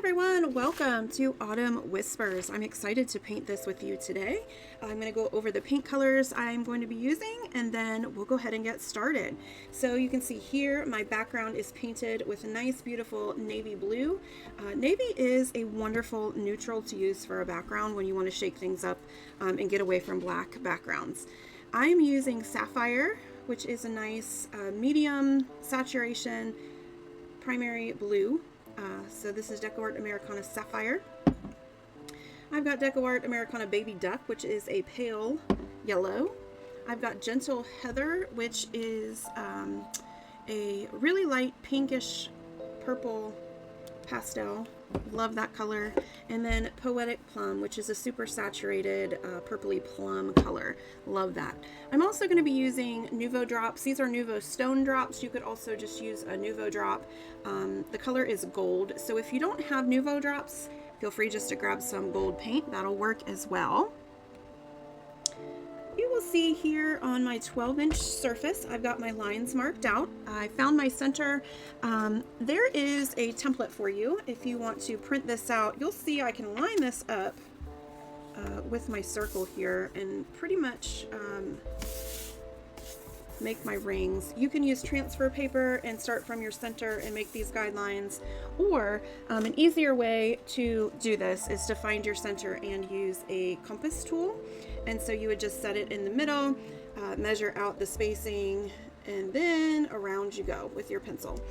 Everyone, welcome to Autumn Whispers. I'm excited to paint this with you today. I'm going to go over the paint colors I'm going to be using, and then we'll go ahead and get started. So you can see here my background is painted with a nice beautiful navy blue. Navy is a wonderful neutral to use for a background when you want to shake things up and get away from black backgrounds. I'm using Sapphire, which is a nice medium saturation primary blue. So this is DecoArt Americana Sapphire. I've got DecoArt Americana Baby Duck, which is a pale yellow. I've got Gentle Heather, which is a really light pinkish purple pastel. Love that color. And then Poetic Plum, which is a super saturated purpley plum color. Love that. I'm also going to be using Nuvo drops. These are Nuvo stone drops. You could also just use a Nuvo drop. The color is gold. So if you don't have Nuvo drops, feel free just to grab some gold paint. That'll work as well. You will see here on my 12-inch surface, I've got my lines marked out. I found my center. There is a template for you. If you want to print this out, you'll see I can line this up with my circle here and pretty much make my rings. You can use transfer paper and start from your center and make these guidelines, or an easier way to do this is to find your center and use a compass tool. And so you would just set it in the middle, measure out the spacing, and then around you go with your pencil.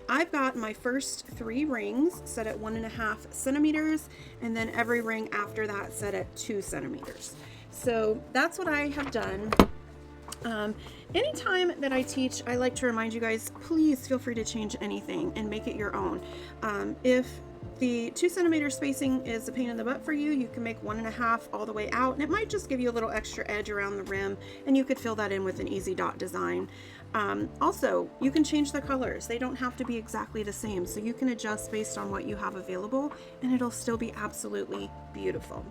I've got my first 3 rings set at 1.5 centimeters, and then every ring after that set at 2 centimeters. So that's what I have done. Anytime that I teach, I like to remind you guys, please feel free to change anything and make it your own. If the 2 centimeter spacing is a pain in the butt for you, you can make 1.5 all the way out, and it might just give you a little extra edge around the rim, and you could fill that in with an easy dot design. Also, you can change the colors. They don't have to be exactly the same, so you can adjust based on what you have available, and it'll still be absolutely beautiful.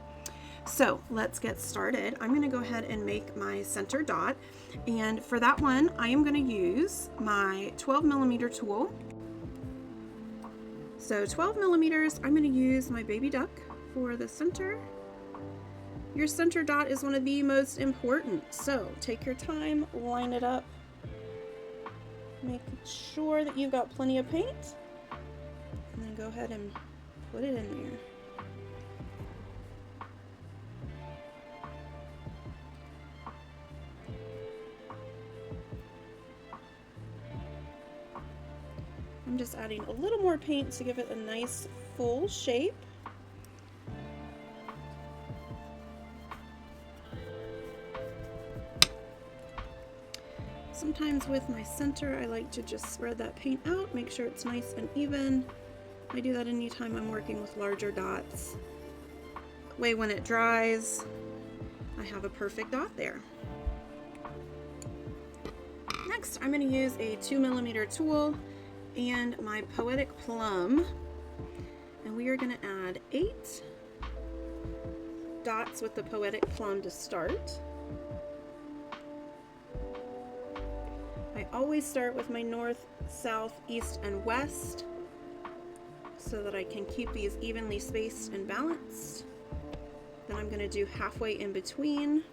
So let's get started. I'm going to go ahead and make my center dot, and for that one I am going to use my 12mm tool. So 12 millimeters, I'm going to use my baby duck for the center. Your center dot is one of the most important, so take your time, line it up, make sure that you've got plenty of paint, and then go ahead and put it in there. I'm just adding a little more paint to give it a nice full shape. Sometimes with my center, I like to just spread that paint out, make sure it's nice and even. I do that anytime I'm working with larger dots. That way when it dries, I have a perfect dot there. Next, I'm going to use a 2mm tool and my Poetic Plum, and we are going to add 8 dots with the Poetic Plum to start. I always start with my north, south, east, and west so that I can keep these evenly spaced and balanced. Then I'm going to do halfway in between.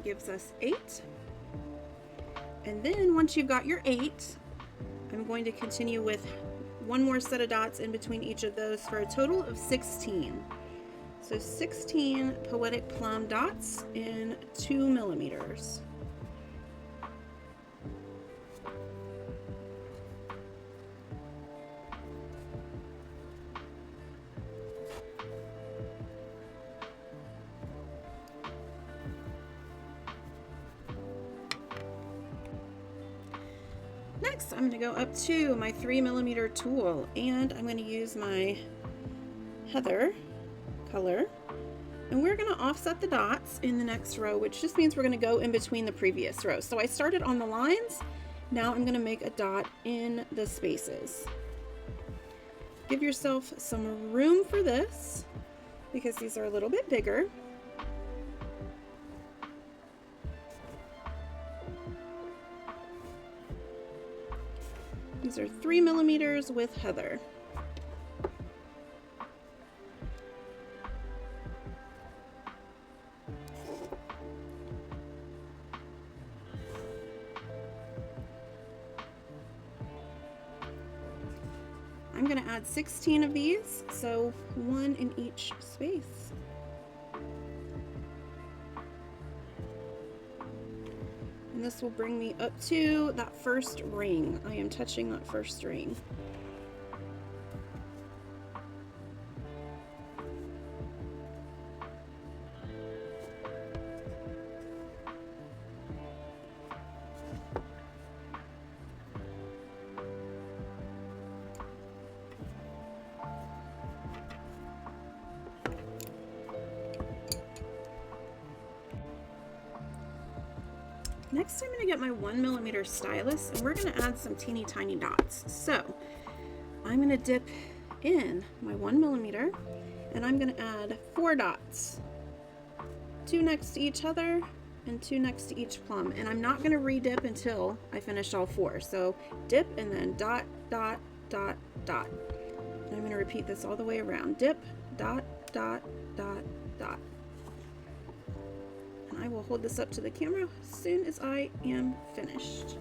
Gives us 8. And then once you've got your 8, I'm going to continue with one more set of dots in between each of those for a total of 16. So 16 Poetic Plum dots in 2 millimeters. Next, I'm going to go up to my 3mm tool, and I'm going to use my Heather color, and we're going to offset the dots in the next row, which just means we're going to go in between the previous rows. So I started on the lines, now I'm going to make a dot in the spaces. Give yourself some room for this because these are a little bit bigger. These are 3mm with heather. I'm going to add 16 of these, so one in each space. And this will bring me up to that first ring. I am touching that first ring. Next, I'm going to get my 1mm stylus, and we're going to add some teeny tiny dots. So I'm going to dip in my 1mm, and I'm going to add 4 dots, 2 next to each other and 2 next to each plum. And I'm not going to re-dip until I finish all 4. So dip and then dot, dot, dot, dot. And I'm going to repeat this all the way around. Dip, dot, dot, dot, dot. I will hold this up to the camera as soon as I am finished.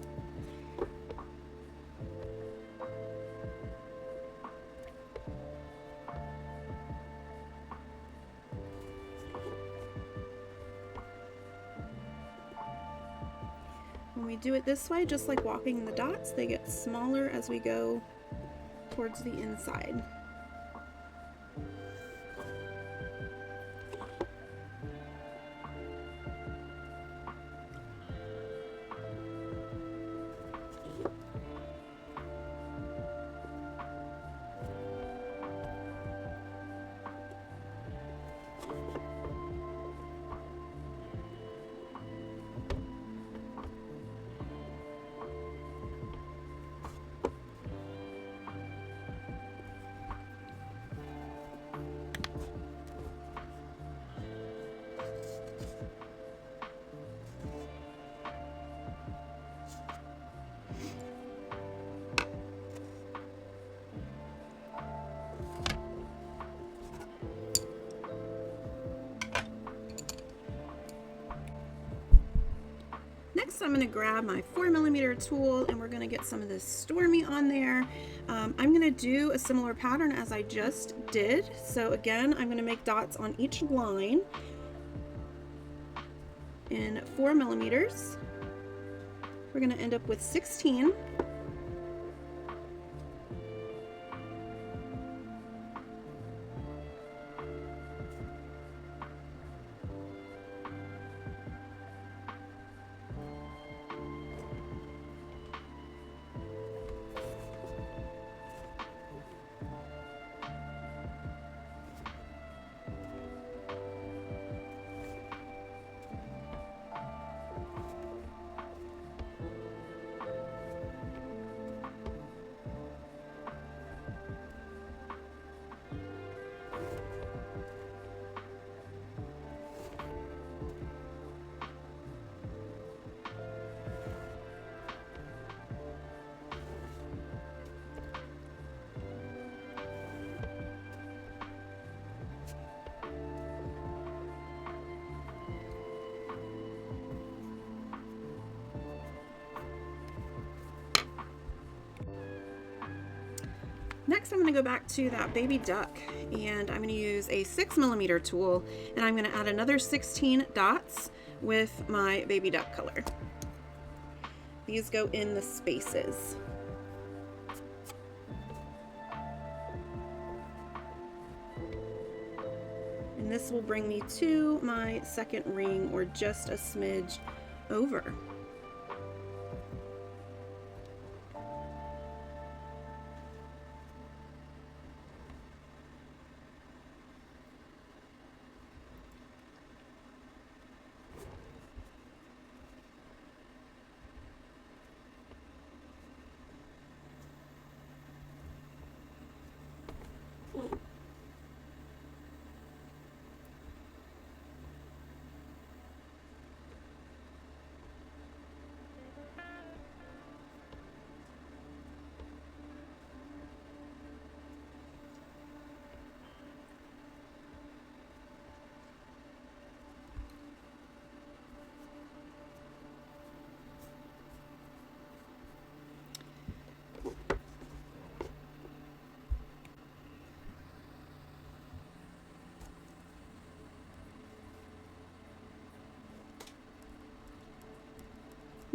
When we do it this way, just like walking the dots, they get smaller as we go towards the inside. Next, I'm going to grab my 4mm tool and we're going to get some of this Stormy on there. I'm going to do a similar pattern as I just did. So again, I'm going to make dots on each line in 4mm. We're going to end up with 16. Next, I'm going to go back to that baby duck and I'm going to use a 6mm tool and I'm going to add another 16 dots with my baby duck color. These go in the spaces. And this will bring me to my second ring or just a smidge over.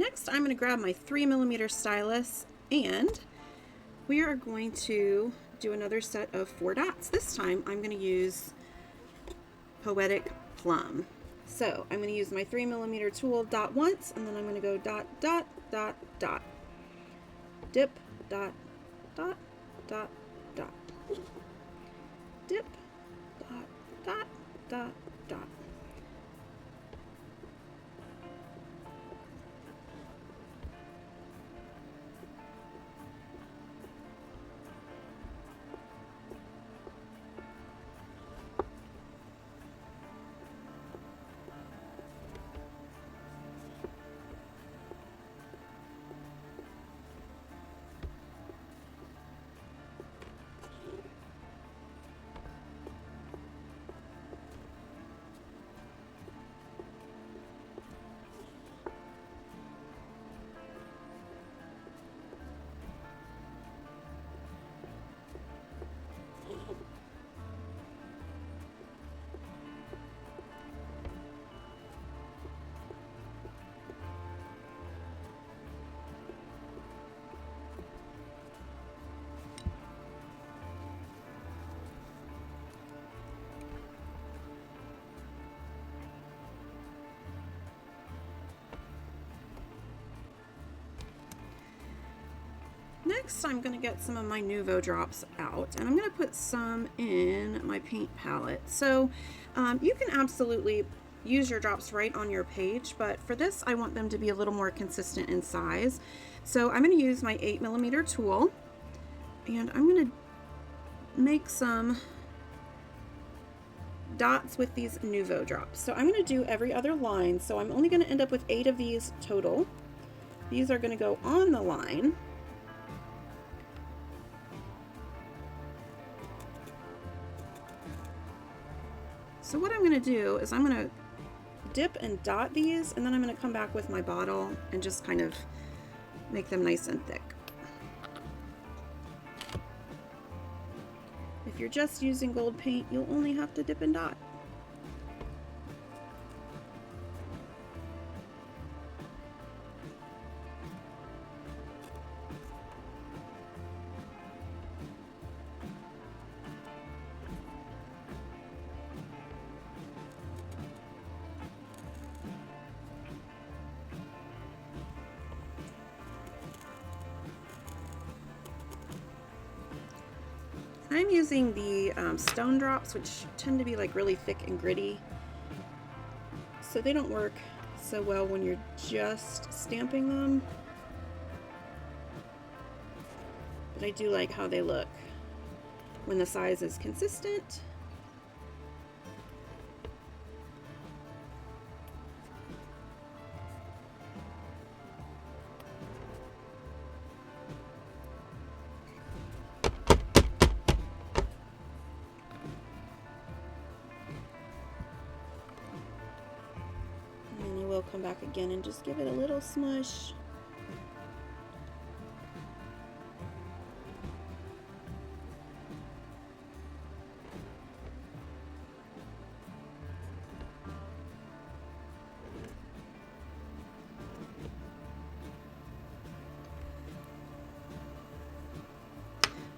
Next, I'm going to grab my 3mm stylus, and we are going to do another set of 4 dots. This time I'm going to use Poetic Plum. So I'm going to use my 3mm tool, dot once, and then I'm going to go dot, dot, dot, dot. Dip, dot, dot, dot, dot. Dip, dot, dot, dot, dot. Next, I'm going to get some of my Nuvo drops out, and I'm going to put some in my paint palette. So you can absolutely use your drops right on your page, but for this I want them to be a little more consistent in size. So I'm going to use my 8mm tool, and I'm going to make some dots with these Nuvo drops. So I'm going to do every other line, so I'm only going to end up with 8 of these total. These are going to go on the line. So what I'm going to do is I'm going to dip and dot these, and then I'm going to come back with my bottle and just kind of make them nice and thick. If you're just using gold paint, you'll only have to dip and dot. I'm using the stone drops, which tend to be like really thick and gritty, so they don't work so well when you're just stamping them, but I do like how they look when the size is consistent. Come back again and just give it a little smush.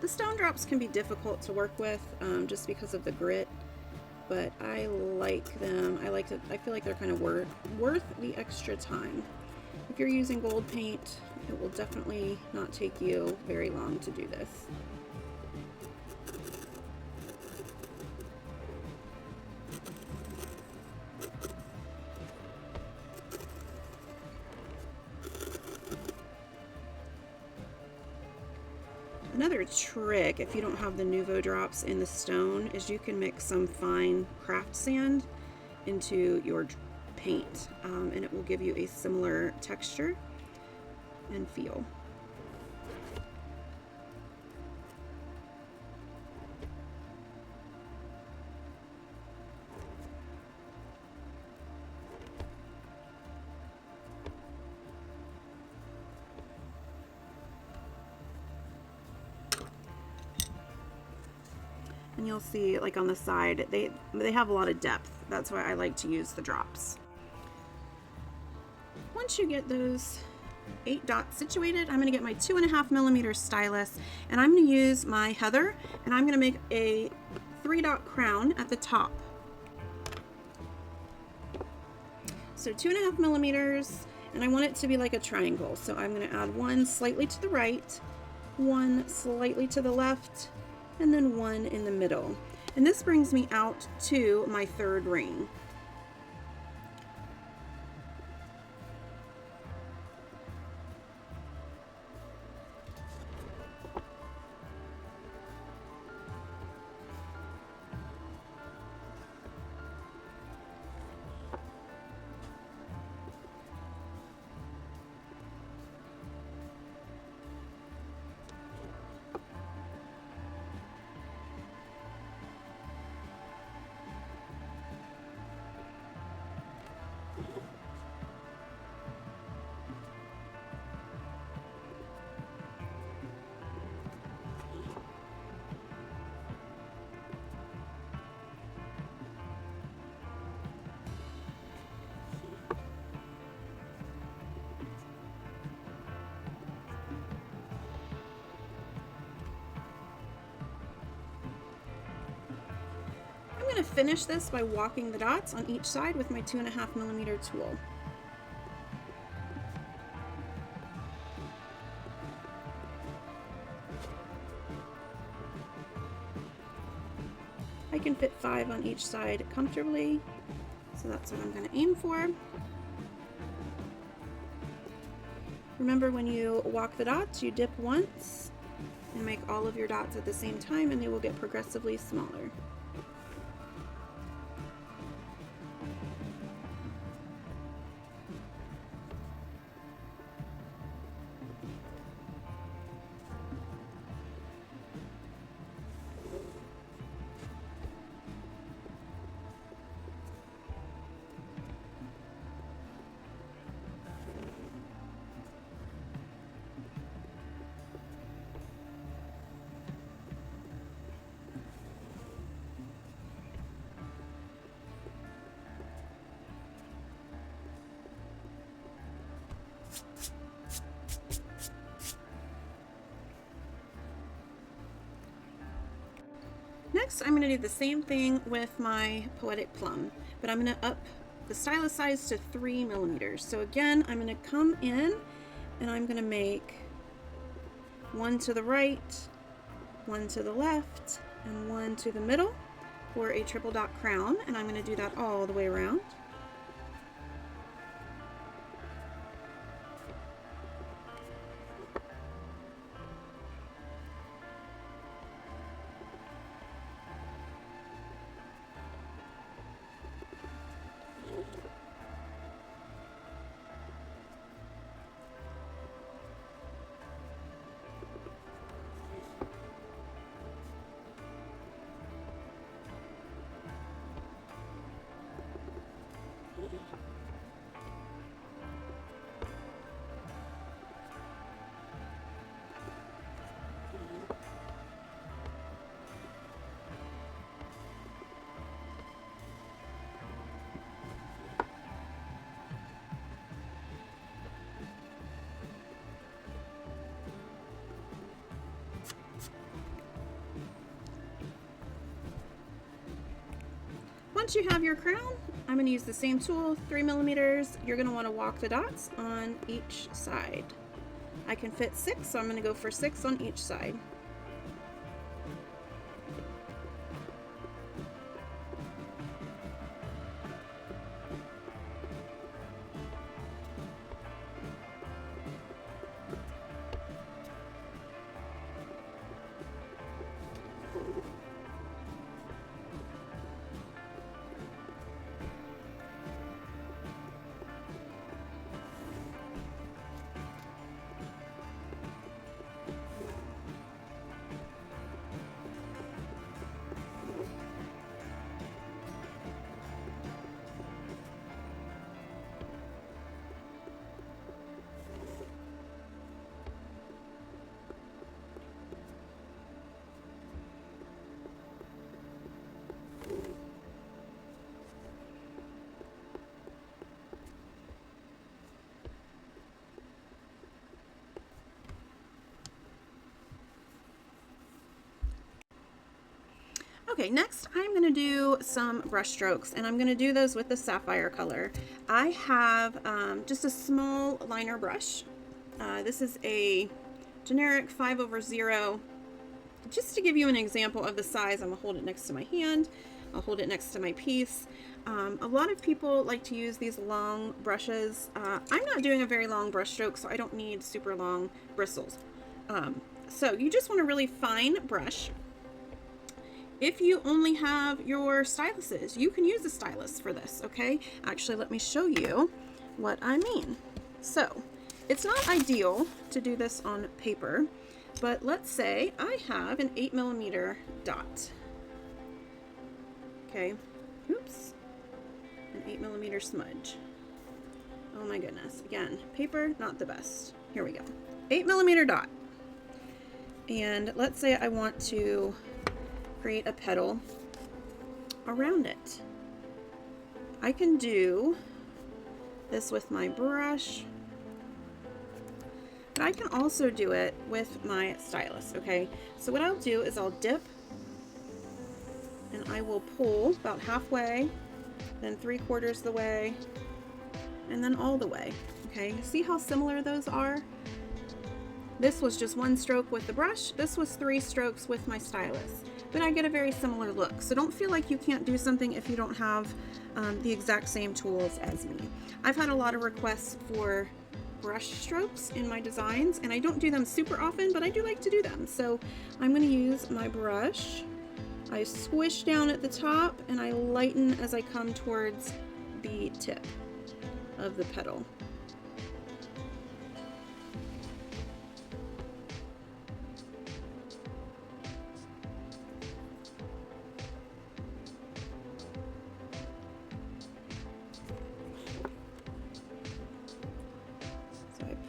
The stone drops can be difficult to work with just because of the grit, but I like them. I feel like they're kind of worth the extra time. If you're using gold paint, it will definitely not take you very long to do this. Another trick, if you don't have the Nuvo drops in the stone, is you can mix some fine craft sand into your paint, and it will give you a similar texture and feel. And you'll see, like on the side, they have a lot of depth. That's why I like to use the drops. Once you get those 8 dots situated, I'm going to get my 2.5mm stylus, and I'm going to use my heather, and I'm going to make a 3-dot crown at the top. So 2.5mm, and I want it to be like a triangle. So I'm going to add one slightly to the right, one slightly to the left, and then one in the middle. And this brings me out to my 3rd ring. I'm going to finish this by walking the dots on each side with my 2.5mm tool. I can fit 5 on each side comfortably, so that's what I'm going to aim for. Remember, when you walk the dots, you dip once and make all of your dots at the same time, and they will get progressively smaller. Next, I'm going to do the same thing with my Poetic Plum, but I'm going to up the stylus size to 3mm. So again, I'm going to come in and I'm going to make one to the right, one to the left, and one to the middle for a triple dot crown, and I'm going to do that all the way around. Once you have your crown, I'm going to use the same tool, 3mm. You're going to want to walk the dots on each side. I can fit 6, so I'm going to go for 6 on each side. Okay, next I'm going to do some brush strokes, and I'm going to do those with the sapphire color. I have just a small liner brush. This is a generic 5/0. Just to give you an example of the size, I'm going to hold it next to my hand. I'll hold it next to my piece. A lot of people like to use these long brushes. I'm not doing a very long brush stroke, so I don't need super long bristles. So you just want a really fine brush. If you only have your styluses, you can use a stylus for this, okay? Actually, let me show you what I mean. So, it's not ideal to do this on paper, but let's say I have an 8mm dot. Okay, oops, an 8mm smudge. Oh my goodness, again, paper, not the best. Here we go, 8mm dot. And let's say I want to create a petal around it. I can do this with my brush, but I can also do it with my stylus, okay? So what I'll do is I'll dip, and I will pull about halfway, then 3/4 the way, and then all the way, okay? See how similar those are? This was just one stroke with the brush. This was 3 strokes with my stylus. But I get a very similar look. So don't feel like you can't do something if you don't have the exact same tools as me. I've had a lot of requests for brush strokes in my designs, and I don't do them super often, but I do like to do them. So I'm going to use my brush. I squish down at the top, and I lighten as I come towards the tip of the petal.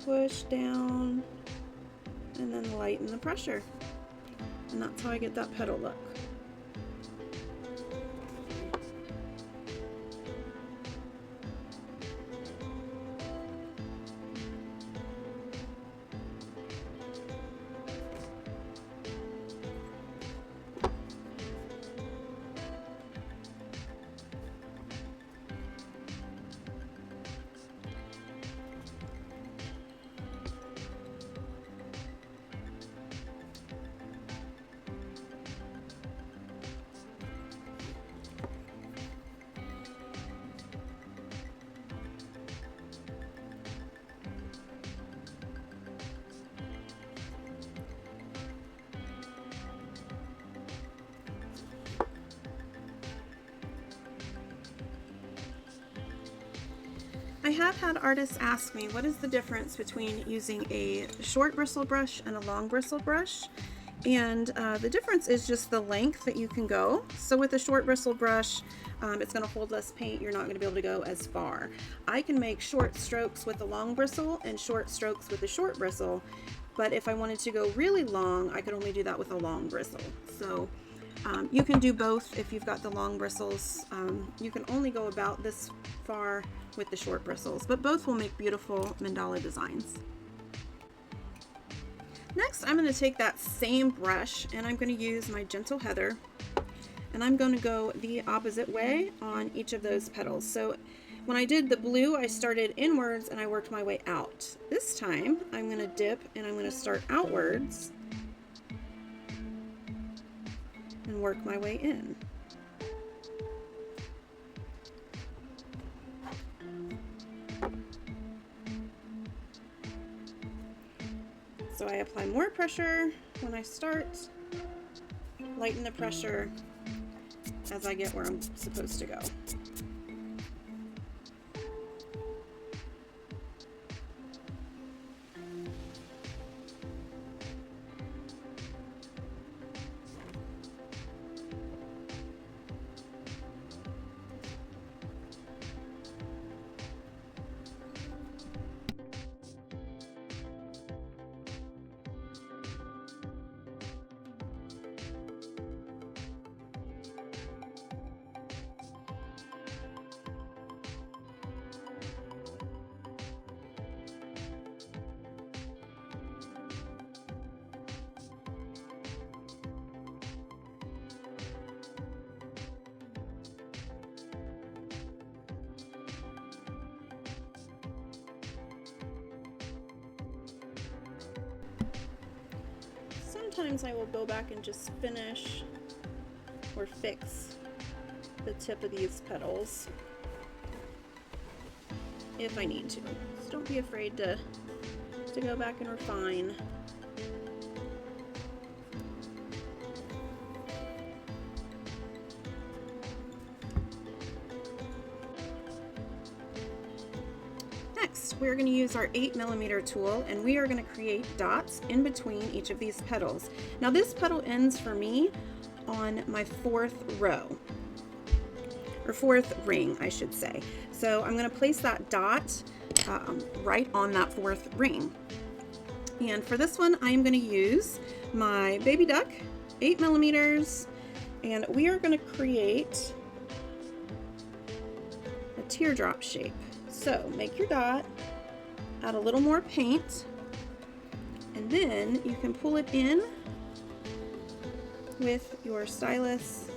Push down and then lighten the pressure, and that's how I get that petal look. I have had artists ask me what is the difference between using a short bristle brush and a long bristle brush, and the difference is just the length that you can go. So with a short bristle brush, it's going to hold less paint. You're not going to be able to go as far. I can make short strokes with a long bristle and short strokes with a short bristle, but if I wanted to go really long, I could only do that with a long bristle. So you can do both if you've got the long bristles. You can only go about this far with the short bristles, but both will make beautiful mandala designs. Next, I'm going to take that same brush and I'm going to use my Gentle Heather, and I'm going to go the opposite way on each of those petals. So when I did the blue, I started inwards and I worked my way out. This time, I'm going to dip and I'm going to start outwards and work my way in. So I apply more pressure when I start, lighten the pressure as I get where I'm supposed to go. sometimes I will go back and just finish or fix the tip of these petals if I need to. So don't be afraid to go back and refine. Next, we're going to use our 8mm tool, and we are going to create dots in between each of these petals. Now this petal ends for me on my 4th row, or 4th ring, I should say. So I'm going to place that dot right on that 4th ring. And for this one, I am going to use my baby duck, 8mm, and we are going to create a teardrop shape. So make your dot, add a little more paint, and then you can pull it in with your stylus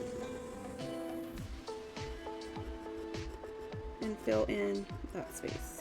and fill in that space.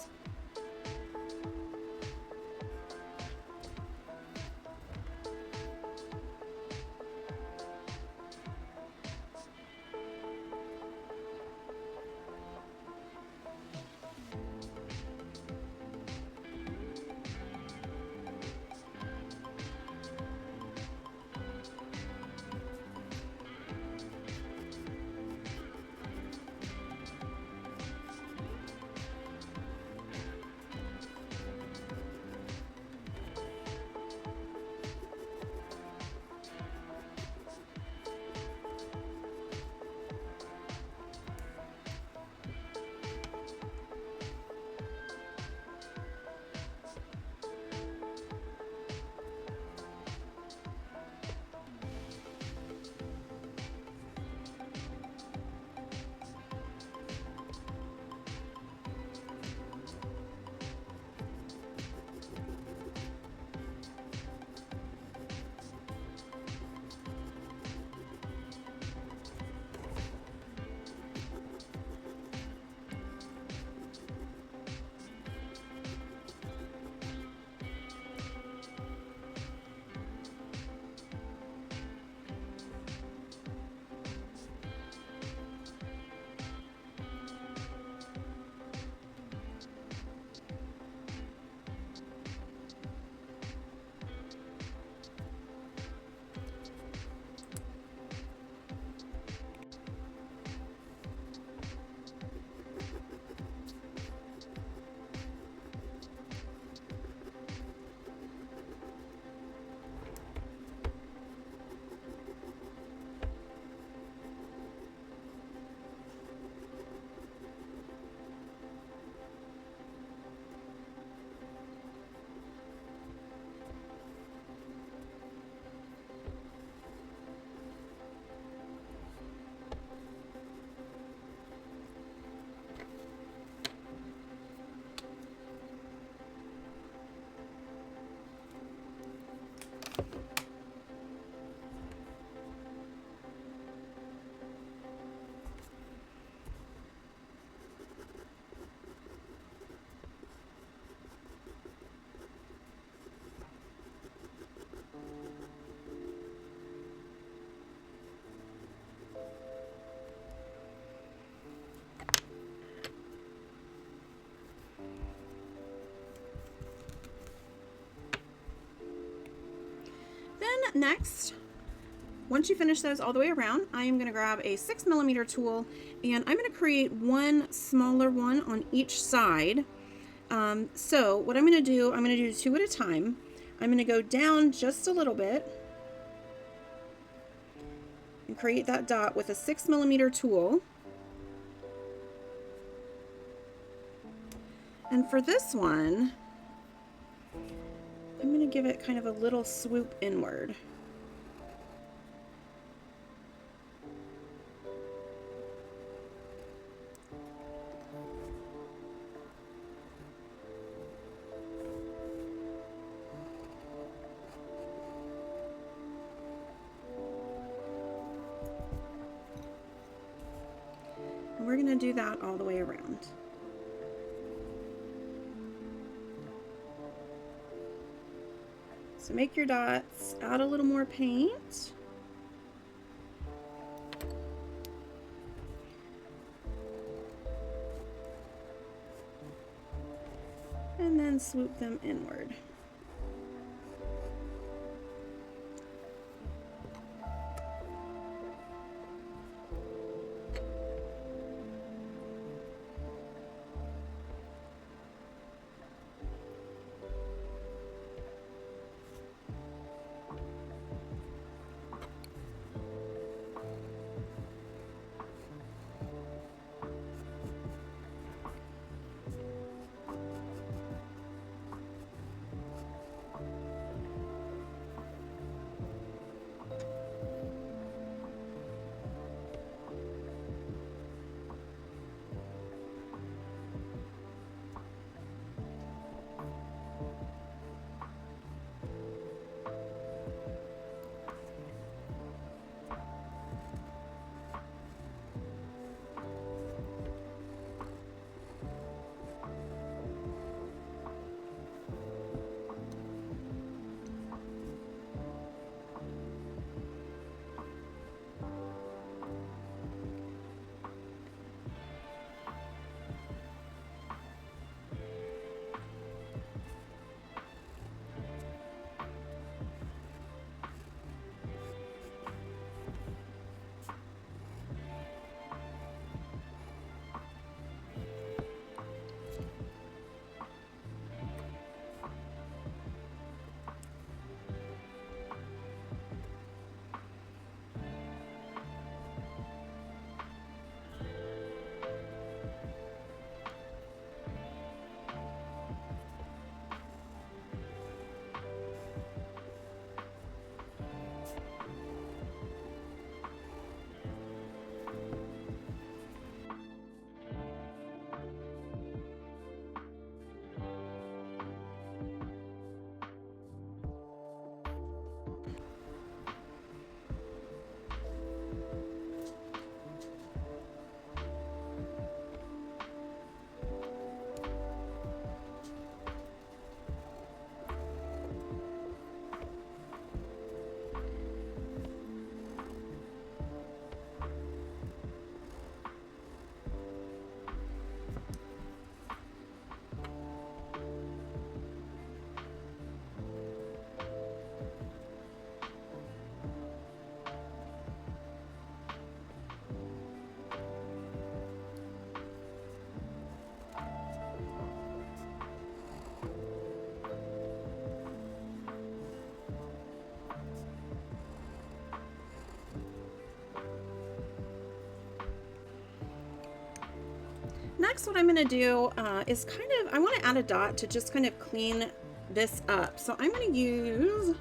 Then next, once you finish those all the way around, I am going to grab a 6mm tool, and I'm going to create one smaller one on each side. So what I'm going to do, I'm going to do 2 at a time. I'm going to go down just a little bit and create that dot with a 6mm tool. And for this one, I'm going to give it kind of a little swoop inward. And we're going to do that all the way around. So make your dots, add a little more paint. And then swoop them inward. Next, what I'm going to do is I want to add a dot to just kind of clean this up. So I'm going to use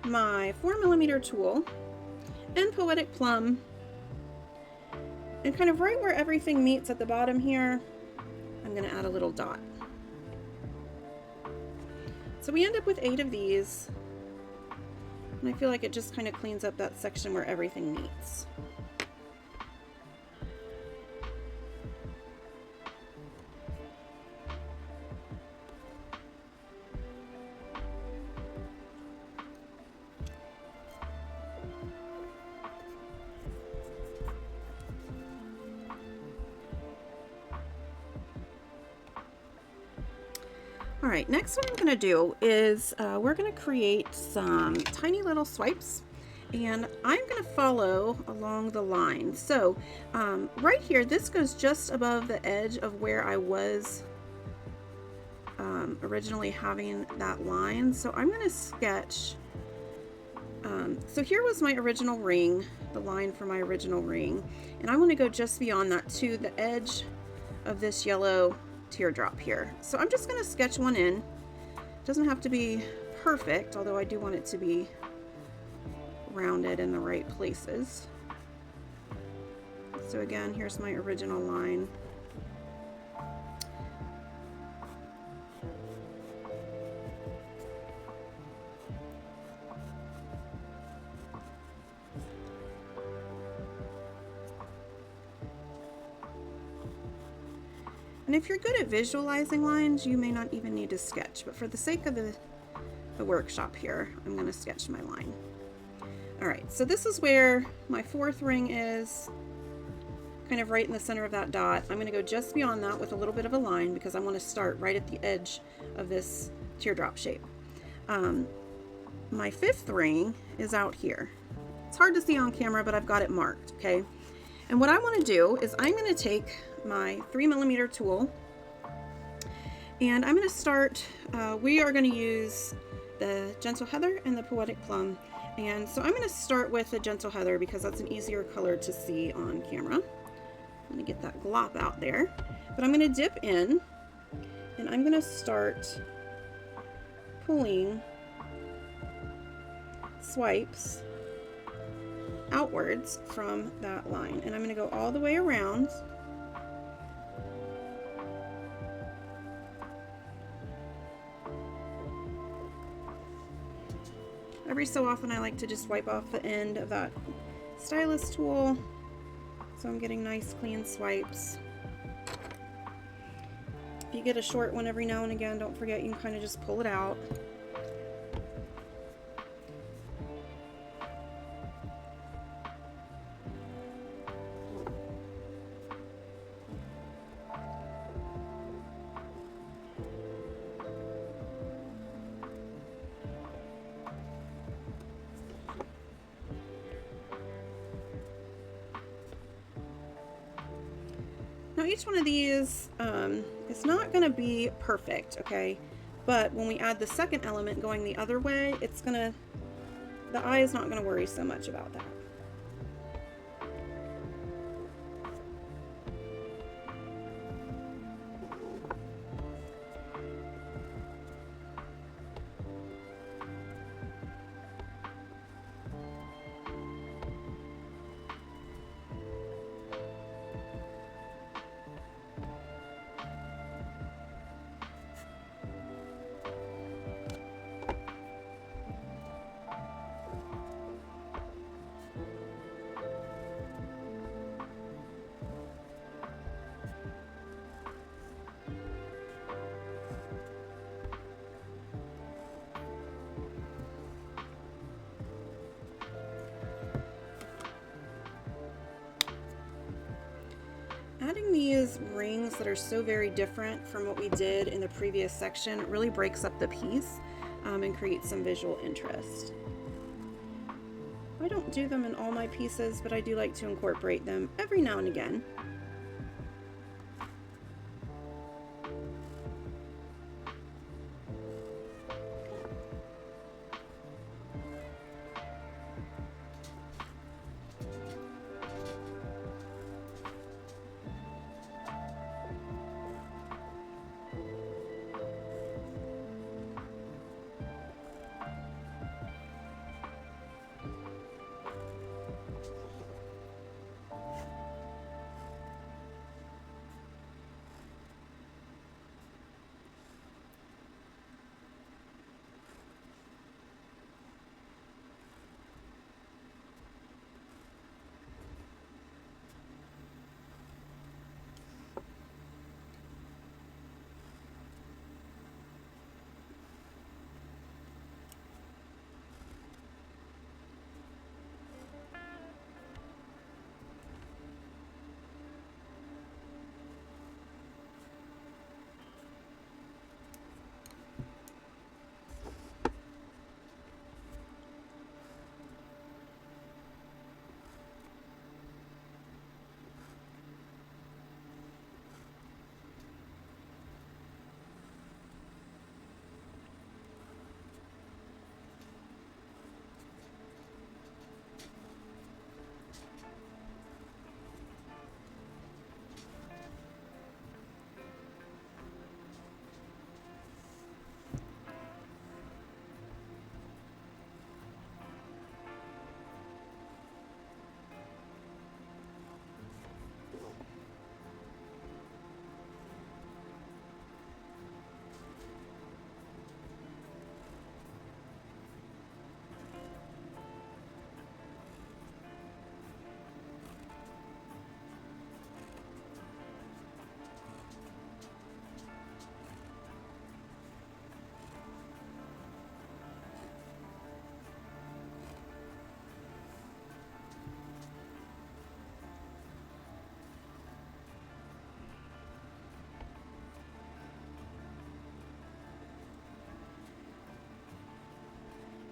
my 4mm tool and Poetic Plum, and kind of right where everything meets at the bottom here, I'm going to add a little dot. So we end up with 8 of these, and I feel like it just kind of cleans up that section where everything meets. All right, next what I'm going to do is we're going to create some tiny little swipes, and I'm going to follow along the line. So right here, this goes just above the edge of where I was originally having that line. So I'm going to sketch. So here was my original ring, the line for my original ring, and I want to go just beyond that to the edge of this yellow teardrop here. So I'm just going to sketch one in. It doesn't have to be perfect, although I do want it to be rounded in the right places. So again, here's my original line. And if you're good at visualizing lines, you may not even need to sketch, but for the sake of the the workshop here, I'm going to sketch my line. All right, so this is where my fourth ring is, kind of right in the center of that dot. I'm going to go just beyond that with a little bit of a line because I want to start right at the edge of this teardrop shape. My fifth ring is out here. It's hard to see on camera, but I've got it marked, okay? And what I want to do is I'm going to take my 3mm tool and I'm going to start, we are going to use the Gentle Heather and the Poetic Plum. And so I'm going to start with the Gentle Heather because that's an easier color to see on camera. I'm going to get that glop out there, but I'm going to dip in and I'm going to start pulling swipes outwards from that line, and I'm going to go all the way around. Every so often I like to just wipe off the end of that stylus tool so I'm getting nice clean swipes. If you get a short one every now and again, don't forget you can kind of just pull it out. Now each one of these is not going to be perfect, okay? But when we add the second element going the other way, it's gonna, the eye is not going to worry so much about that. Adding these rings that are so very different from what we did in the previous section really breaks up the piece and creates some visual interest. I don't do them in all my pieces, but I do like to incorporate them every now and again.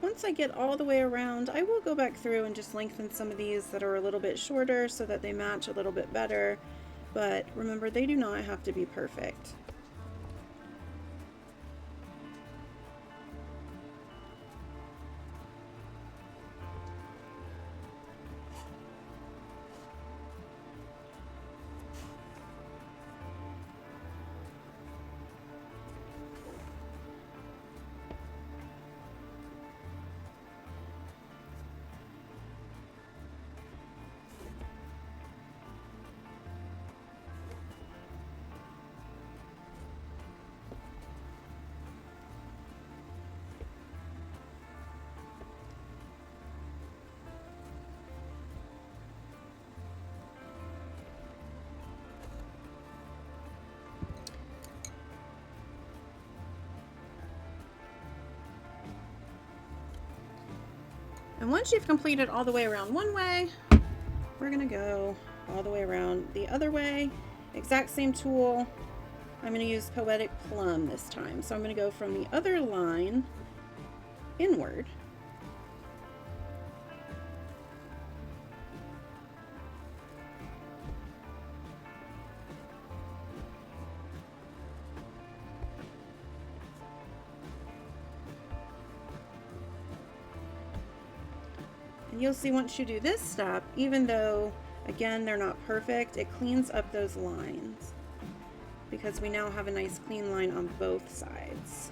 once I get all the way around, I will go back through and just lengthen some of these that are a little bit shorter so that they match a little bit better. But remember, they do not have to be perfect. And once you've completed all the way around one way, we're gonna go all the way around the other way. Exact same tool. I'm gonna use Poetic Plum this time. So I'm gonna go from the other line inward. And you'll see once you do this step, even though, again, they're not perfect, it cleans up those lines because we now have a nice clean line on both sides.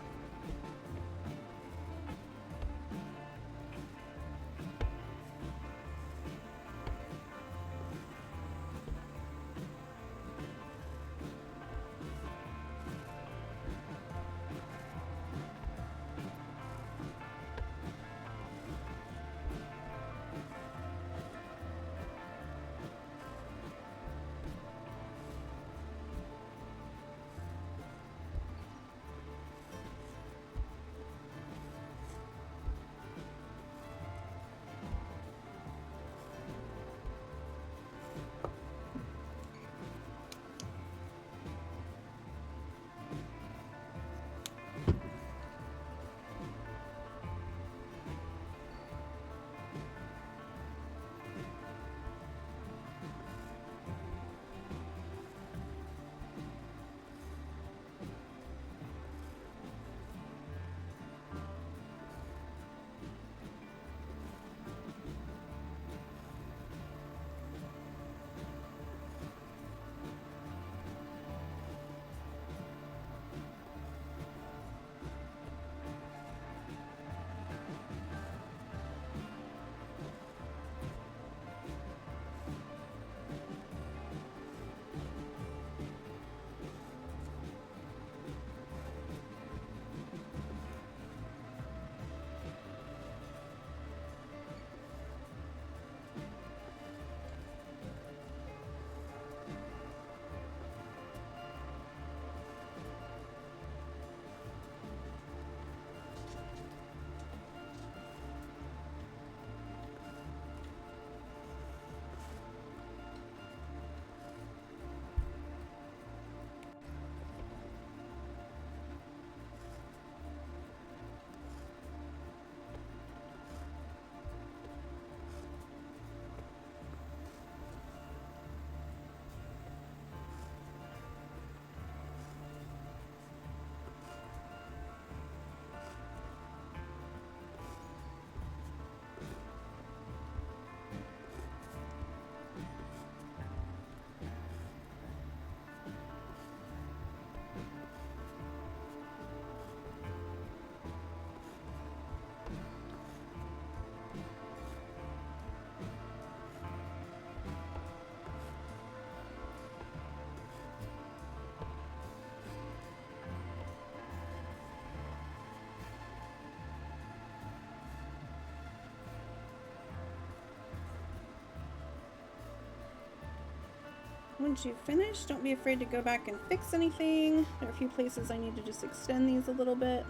Once you've finished, don't be afraid to go back and fix anything. There are a few places I need to just extend these a little bit.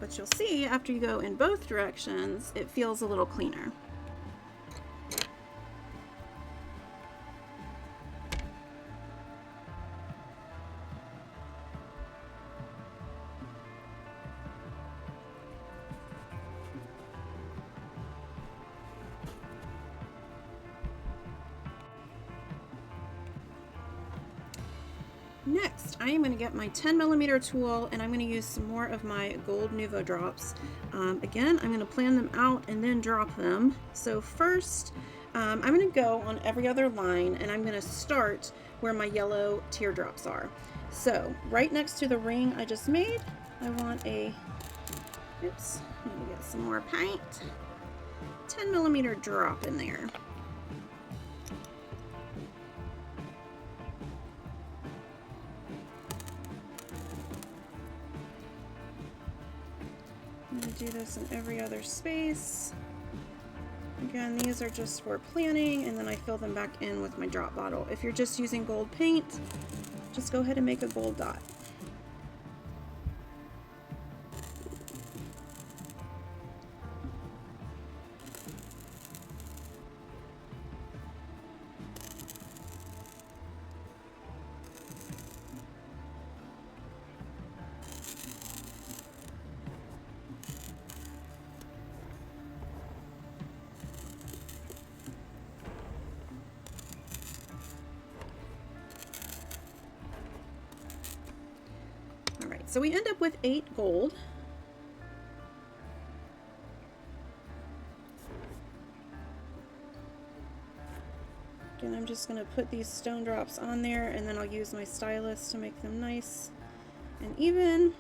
But you'll see after you go in both directions, it feels a little cleaner. Next, I am going to get my 10mm tool and I'm going to use some more of my gold Nuvo drops. Again, I'm going to plan them out and then drop them. So first, I'm going to go on every other line and I'm going to start where my yellow teardrops are. So right next to the ring I just made, I want a, oops, let me get some more paint, 10mm drop in there. I'm going to do this in every other space. Again, these are just for planning, and then I fill them back in with my drop bottle. If you're just using gold paint, just go ahead and make a gold dot. So we end up with 8 gold. Again, I'm just going to put these stone drops on there and then I'll use my stylus to make them nice and even.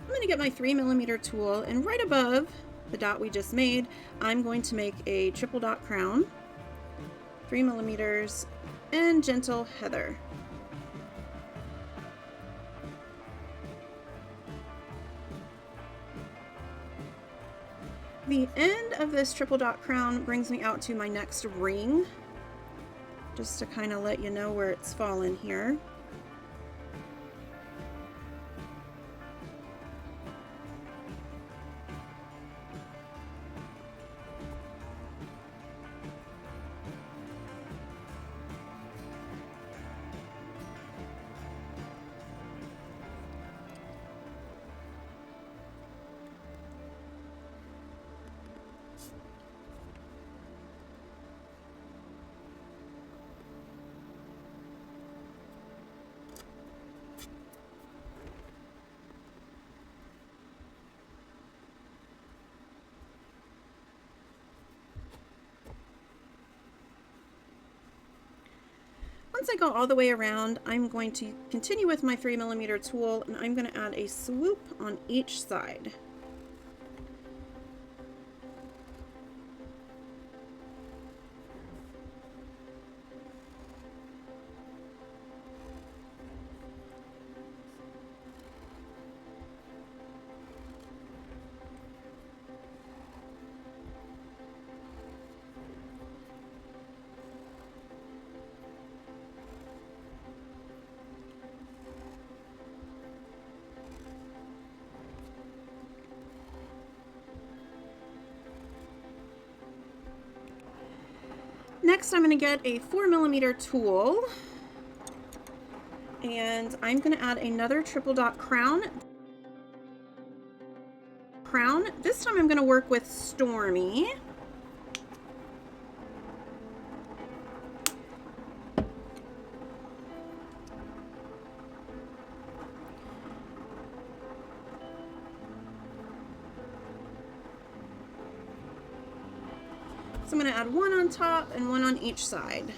I'm going to get my 3mm tool, and right above the dot we just made, I'm going to make a triple dot crown, 3mm, and gentle heather. The end of this triple dot crown brings me out to my next ring, just to kind of let you know where it's fallen here. Once I go all the way around, I'm going to continue with my 3mm tool and I'm going to add a swoop on each side. Next, I'm going to get a 4mm tool and I'm going to add another triple dot crown. This time I'm going to work with Stormy. So I'm going to add one on top and one on each side.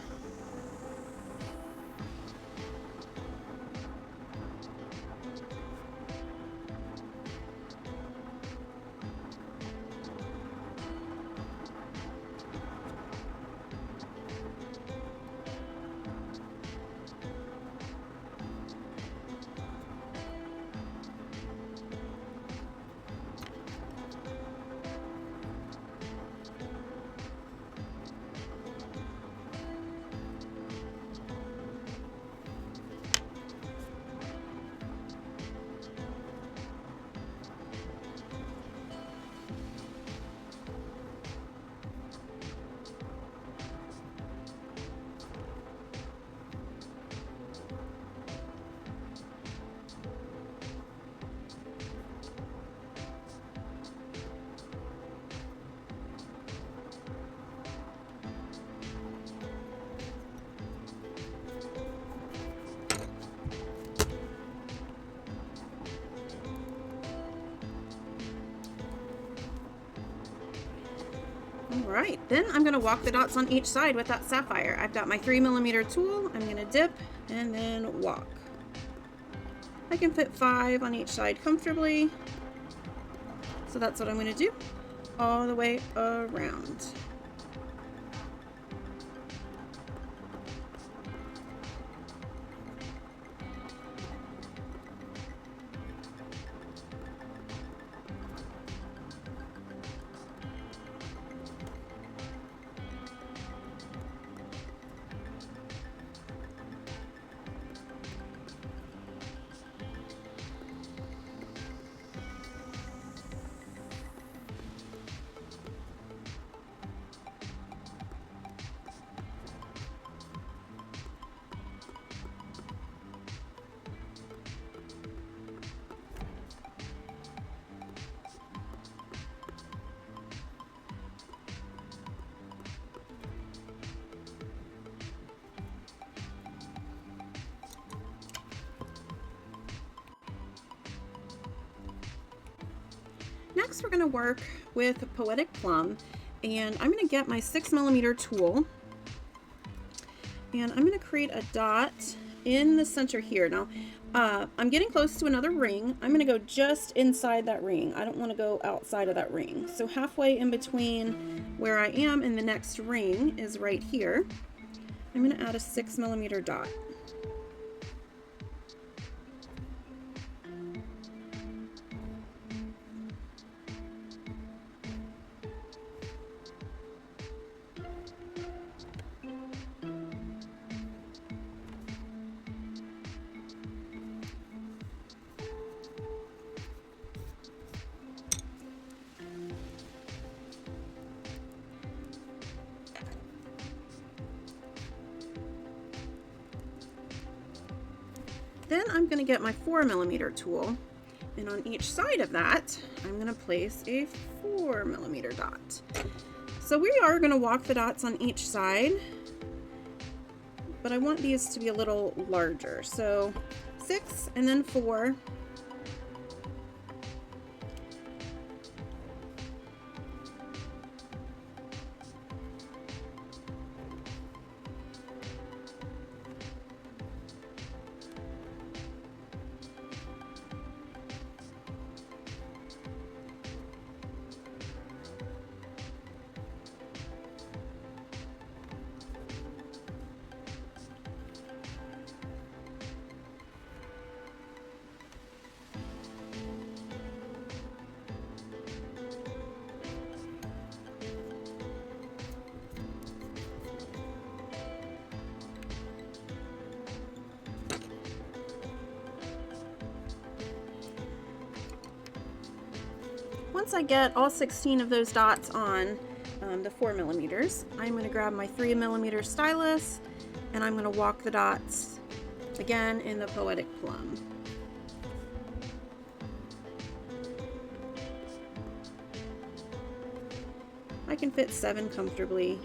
Alright, then I'm going to walk the dots on each side with that sapphire. I've got my 3mm tool. I'm going to dip and then walk. I can fit 5 on each side comfortably. So that's what I'm going to do all the way around. Next, we're going to work with Poetic Plum, and I'm going to get my 6mm tool, and I'm going to create a dot in the center here. Now, I'm getting close to another ring. I'm going to go just inside that ring. I don't want to go outside of that ring. So halfway in between where I am and the next ring is right here. I'm going to add a 6mm dot. Then I'm going to get my 4mm tool, and on each side of that, I'm going to place a 4mm dot. So we are going to walk the dots on each side, but I want these to be a little larger. So 6 and then 4. Once I get all 16 of those dots on the 4mm, I'm going to grab my 3mm stylus, and I'm going to walk the dots again in the Poetic Plum. I can fit 7 comfortably.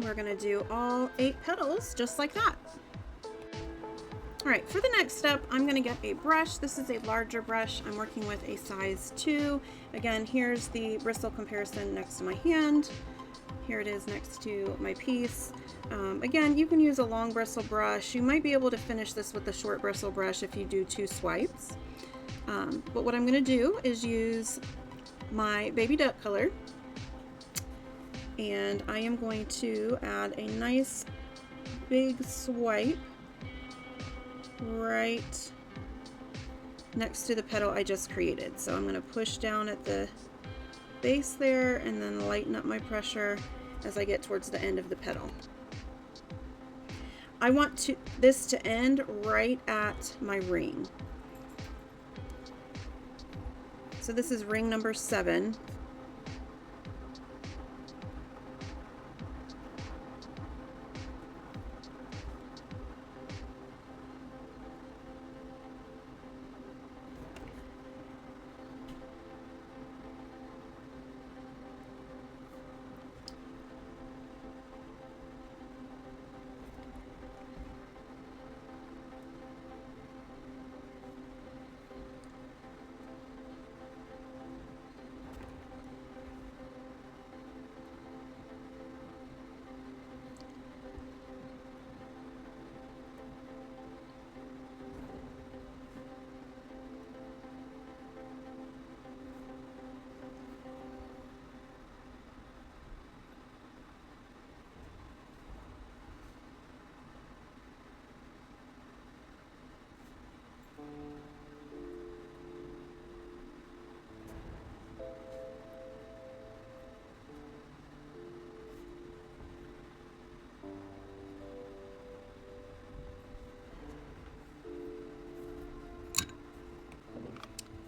we're going to do all 8 petals just like that. All right, for the next step, I'm going to get a brush. This is a larger brush. I'm working with a size 2. Again, here's the bristle comparison next to my hand. Here it is next to my piece. Again, you can use a long bristle brush. You might be able to finish this with a short bristle brush if you do 2 swipes. But what I'm going to do is use my baby duck color, and I am going to add a nice big swipe right next to the petal I just created. So I'm going to push down at the base there and then lighten up my pressure as I get towards the end of the petal. I want this to end right at my ring. So this is ring number 7.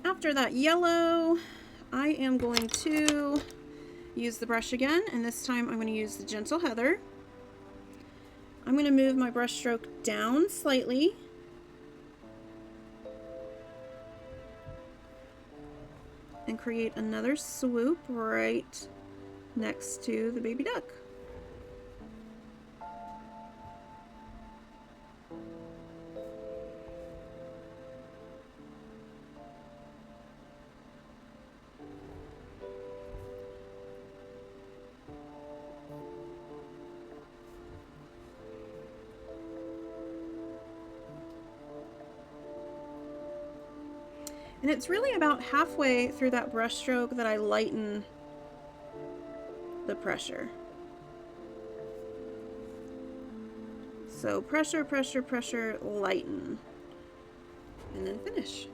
After that yellow, I am going to use the brush again, and this time I'm going to use the Gentle Heather. I'm going to move my brush stroke down slightly and create another swoop right next to the baby duck. And it's really about halfway through that brush stroke that I lighten the pressure. So pressure, pressure, pressure, lighten, and then finish.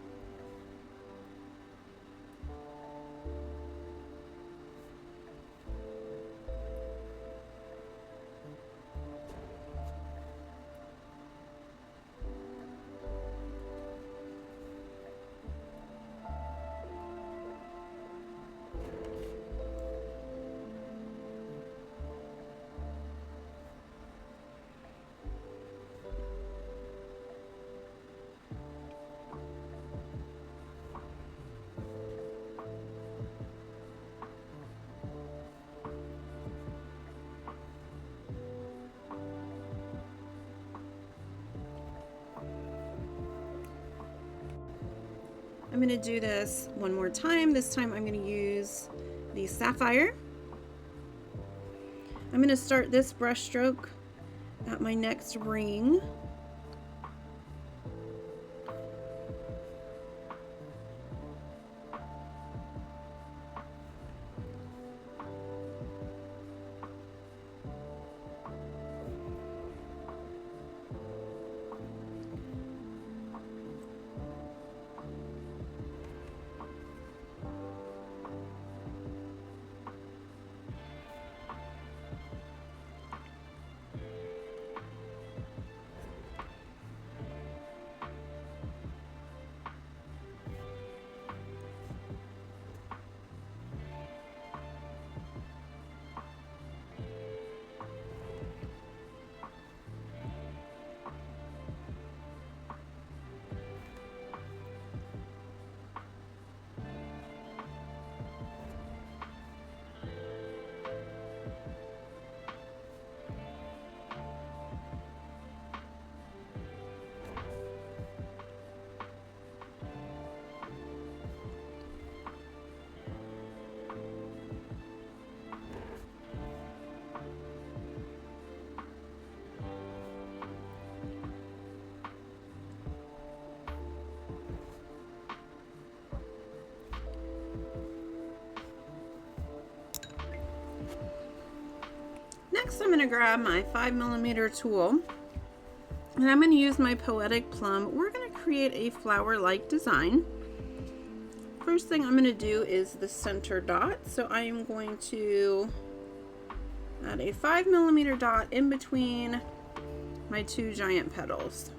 I'm going to do this one more time. This time I'm going to use the sapphire. I'm going to start this brush stroke at my next ring. I'm going to grab my 5mm tool, and I'm going to use my Poetic Plum. We're going to create a flower-like design. First thing I'm going to do is the center dot. So I am going to add a 5mm dot in between my two giant petals.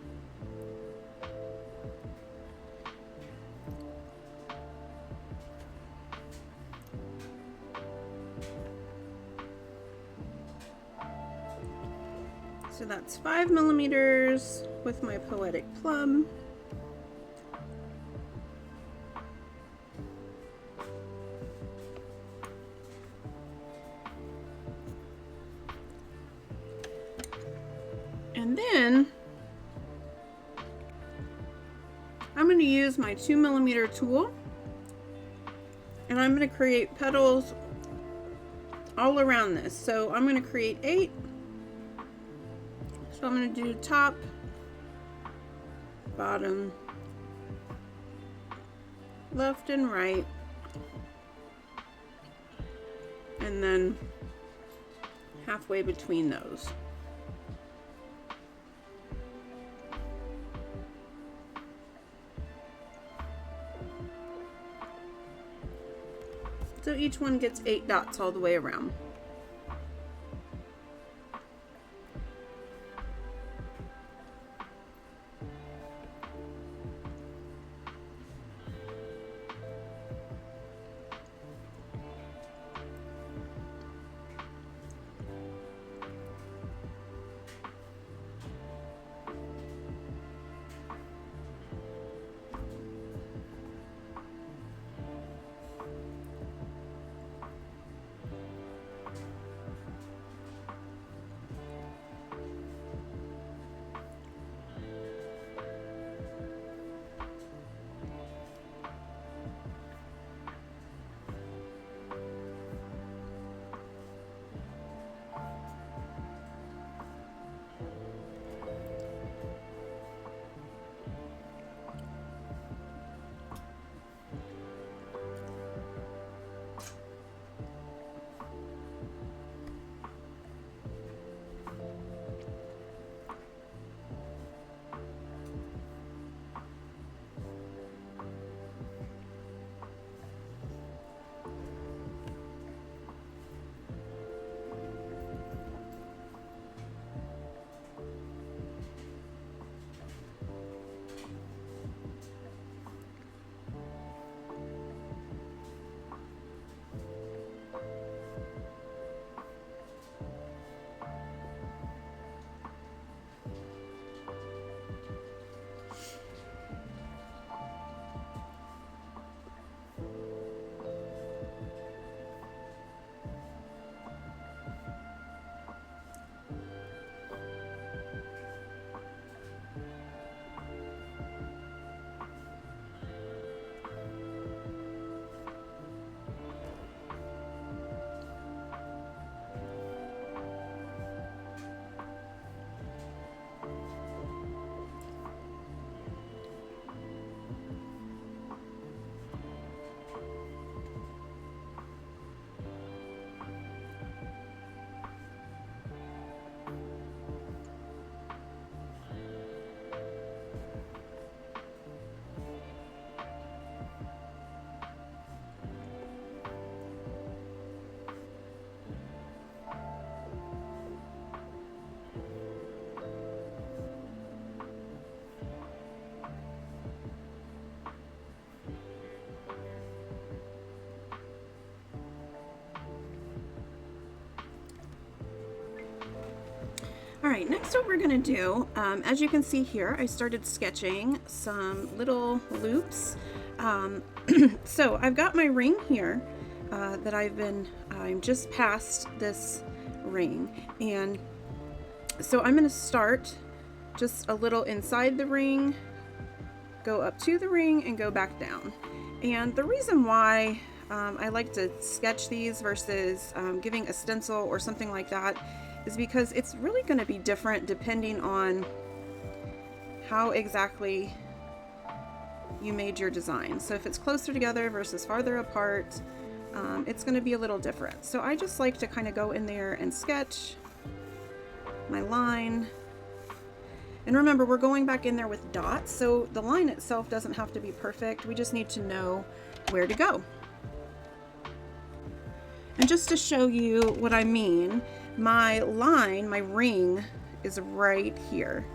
So that's 5mm with my Poetic Plum. And then I'm going to use my 2mm tool, and I'm going to create petals all around this. So I'm going to create 8. So I'm going to do top, bottom, left and right, and then halfway between those. So each one gets 8 dots all the way around. All right, next what we're gonna do, as you can see here, I started sketching some little loops. So I've got my ring here that I'm just past this ring. And so I'm gonna start just a little inside the ring, go up to the ring and go back down. And the reason why I like to sketch these versus giving a stencil or something like that is because it's really going to be different depending on how exactly you made your design. So if it's closer together versus farther apart, it's going to be a little different. So I just like to kind of go in there and sketch my line. And remember, we're going back in there with dots, so the line itself doesn't have to be perfect. We just need to know where to go. And just to show you what I mean, my line, my ring is right here,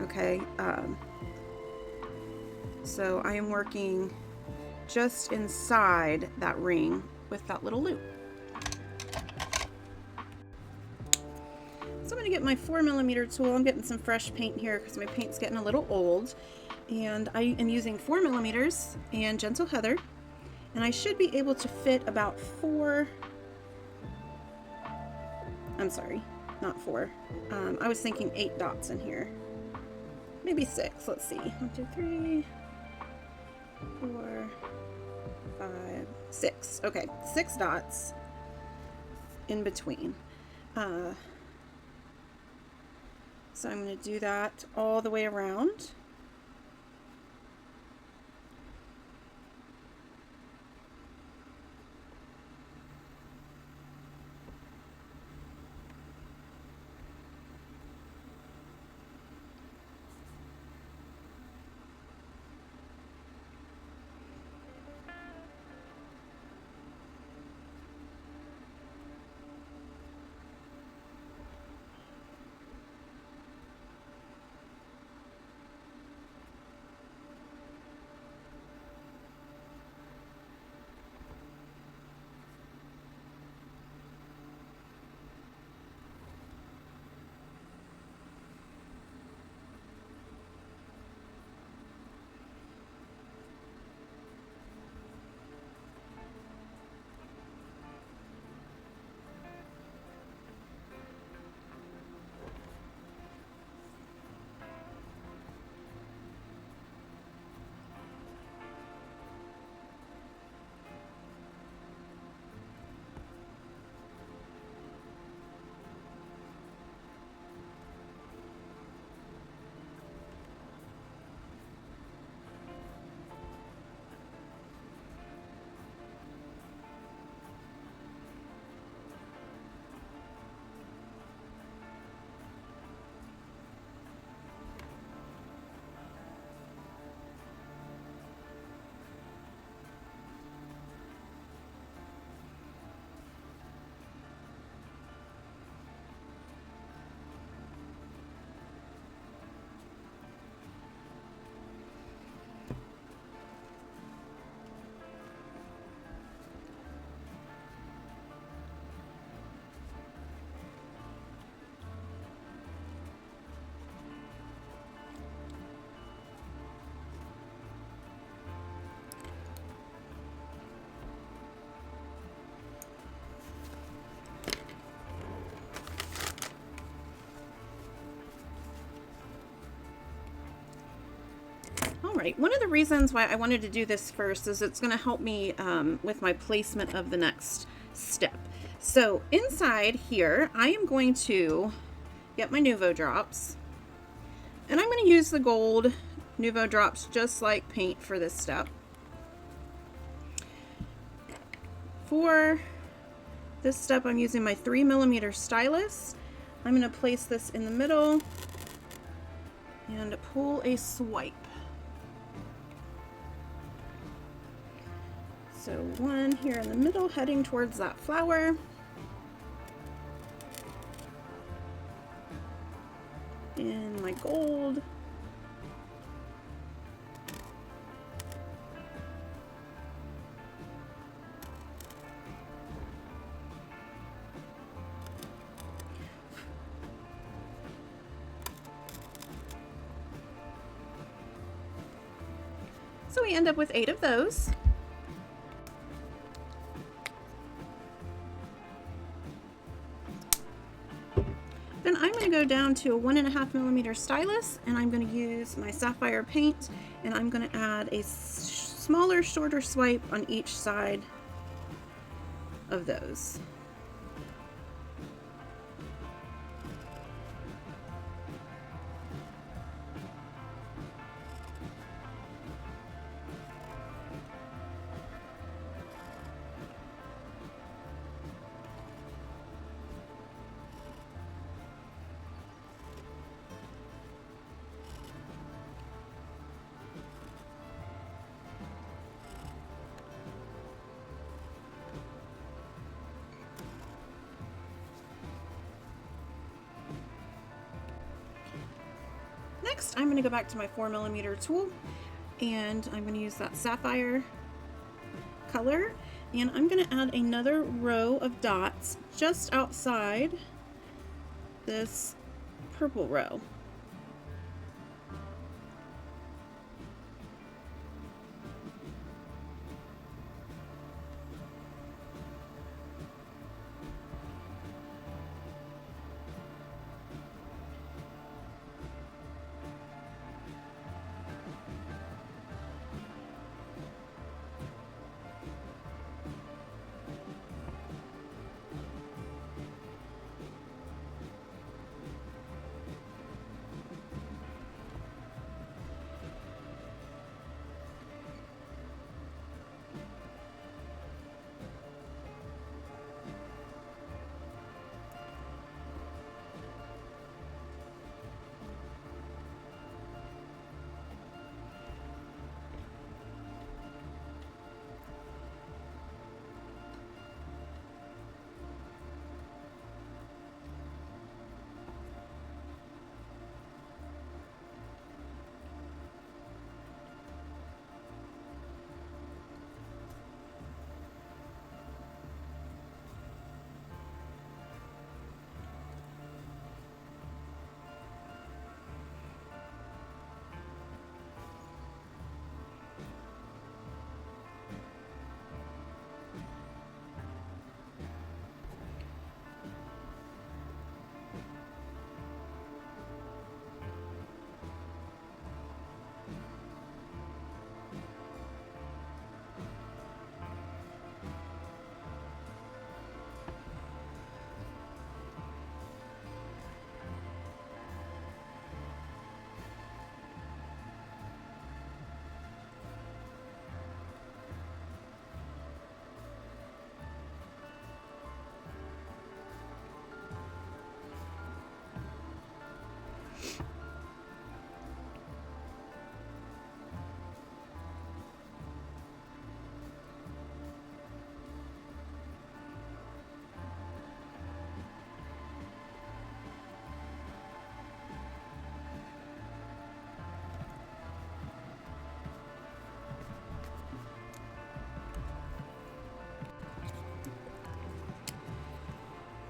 okay? So I am working just inside that ring with that little loop. So I'm going to get my 4mm tool. I'm getting some fresh paint here because my paint's getting a little old. And I am using 4mm and Gentle Heather. And I should be able to fit about 4. I'm sorry, not 4. I was thinking 8 dots in here. Maybe 6. Let's see. 1, 2, 3, 4, 5, 6. Okay, 6 dots in between. So I'm going to do that all the way around. All right, one of the reasons why I wanted to do this first is it's going to help me with my placement of the next step. So inside here, I am going to get my Nuvo drops, and I'm going to use the gold Nuvo drops just like paint for this step. For this step, I'm using my 3mm stylus. I'm going to place this in the middle and pull a swipe. So one here in the middle heading towards that flower. In my gold. So we end up with 8 of those. Then I'm going to go down to a 1.5mm stylus, and I'm going to use my sapphire paint, and I'm going to add a smaller, shorter swipe on each side of those. next I'm going to go back to my 4mm tool, and I'm going to use that sapphire color, and I'm going to add another row of dots just outside this purple row.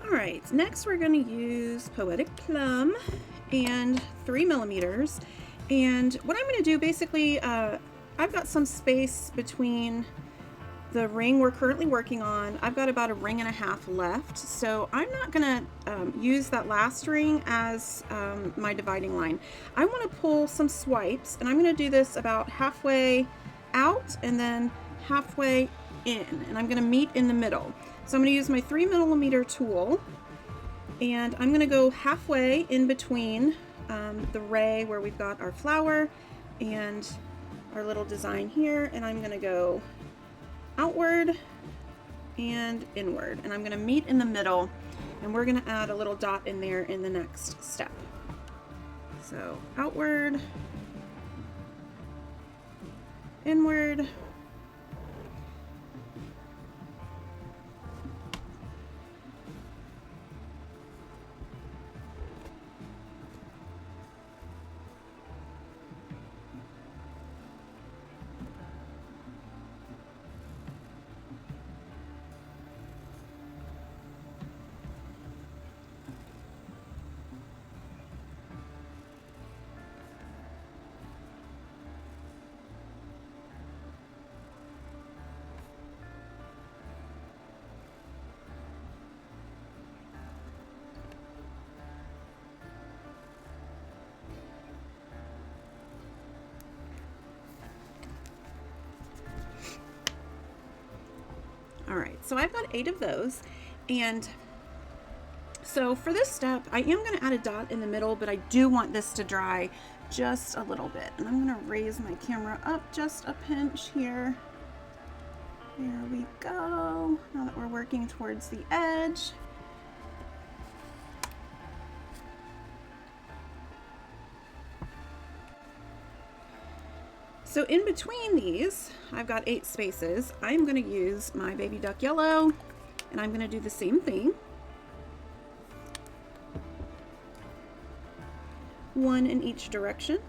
Alright, next we're going to use Poetic Plum and 3mm, and what I'm going to do basically, I've got some space between the ring we're currently working on. I've got about 1.5 rings left, so I'm not going to use that last ring as my dividing line. I want to pull some swipes, and I'm going to do this about halfway out and then halfway in, and I'm going to meet in the middle. So I'm going to use my 3mm tool, and I'm going to go halfway in between the ray where we've got our flower and our little design here, and I'm going to go outward and inward, and I'm going to meet in the middle, and we're going to add a little dot in there in the next step. So outward, inward, Alright, so I've got 8 of those, and so for this step I am going to add a dot in the middle, but I do want this to dry just a little bit, and I'm going to raise my camera up just a pinch here. There we go. Now that we're working towards the edge. So in between these, I've got 8 spaces. I'm going to use my baby duck yellow, and I'm going to do the same thing. one in each direction.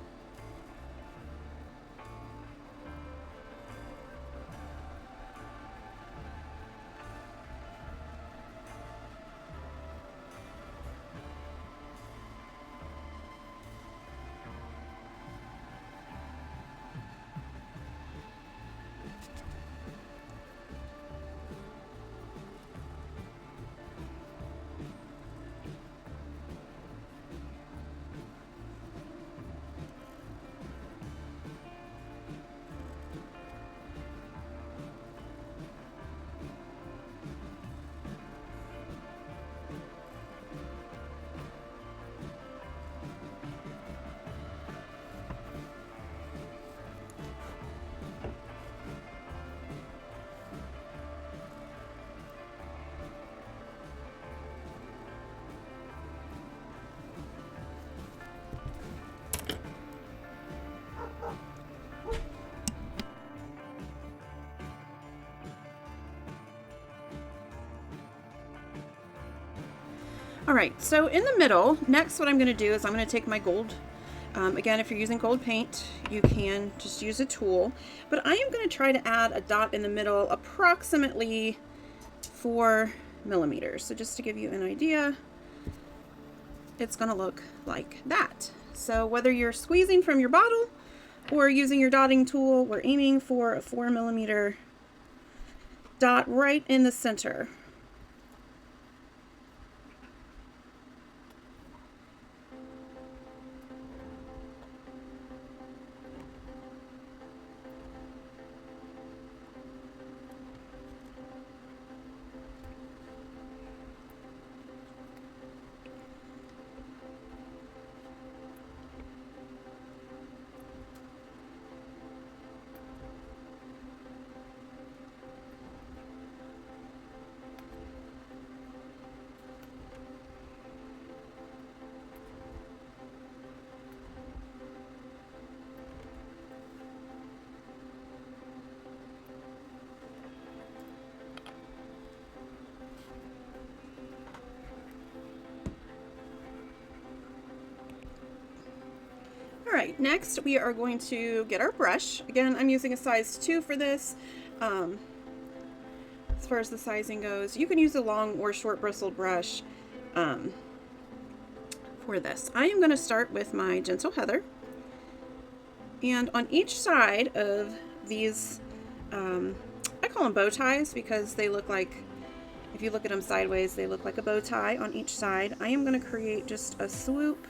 All right, so in the middle, next what I'm going to do is I'm going to take my gold. Again, if you're using gold paint, you can just use a tool. But I am going to try to add a dot in the middle, approximately 4 millimeters. So just to give you an idea, it's going to look like that. So whether you're squeezing from your bottle or using your dotting tool, we're aiming for a 4 millimeter dot right in the center. All right, next we are going to get our brush. Again, I'm using a size 2 for this. As far as the sizing goes, you can use a long or short bristled brush for this. I am going to start with my Gentle Heather. And on each side of these, I call them bow ties because they look like, if you look at them sideways, they look like a bow tie on each side. I am going to create just a swoop.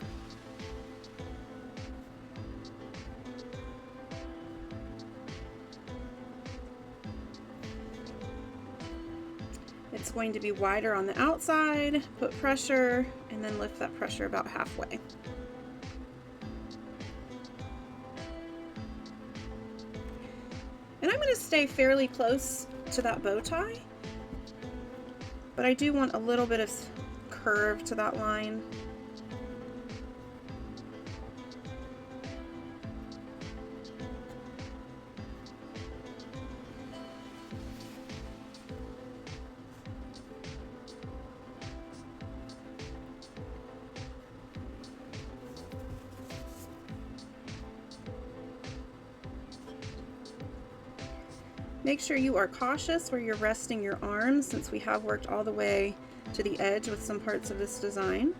It's going to be wider on the outside, put pressure, and then lift that pressure about halfway. And I'm going to stay fairly close to that bow tie, but I do want a little bit of curve to that line. Make sure you are cautious where you're resting your arms, since we have worked all the way to the edge with some parts of this design.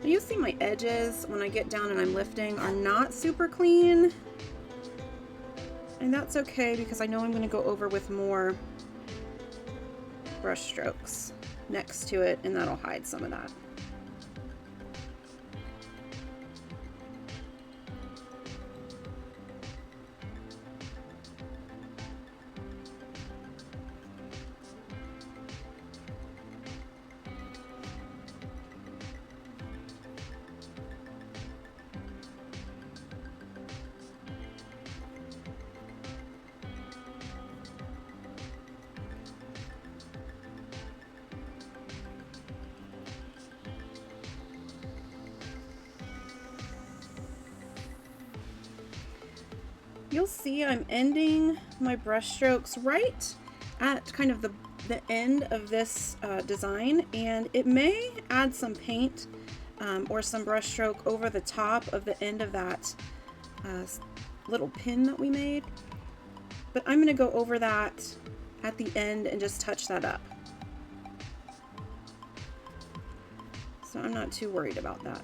You see my edges when I get down and I'm lifting are not super clean, and that's okay because I know I'm going to go over with more brush strokes next to it, and that'll hide some of that. You'll see I'm ending my brush strokes right at kind of the the end of this design, and it may add some paint or some brush stroke over the top of the end of that little pin that we made. But I'm going to go over that at the end and just touch that up. So I'm not too worried about that.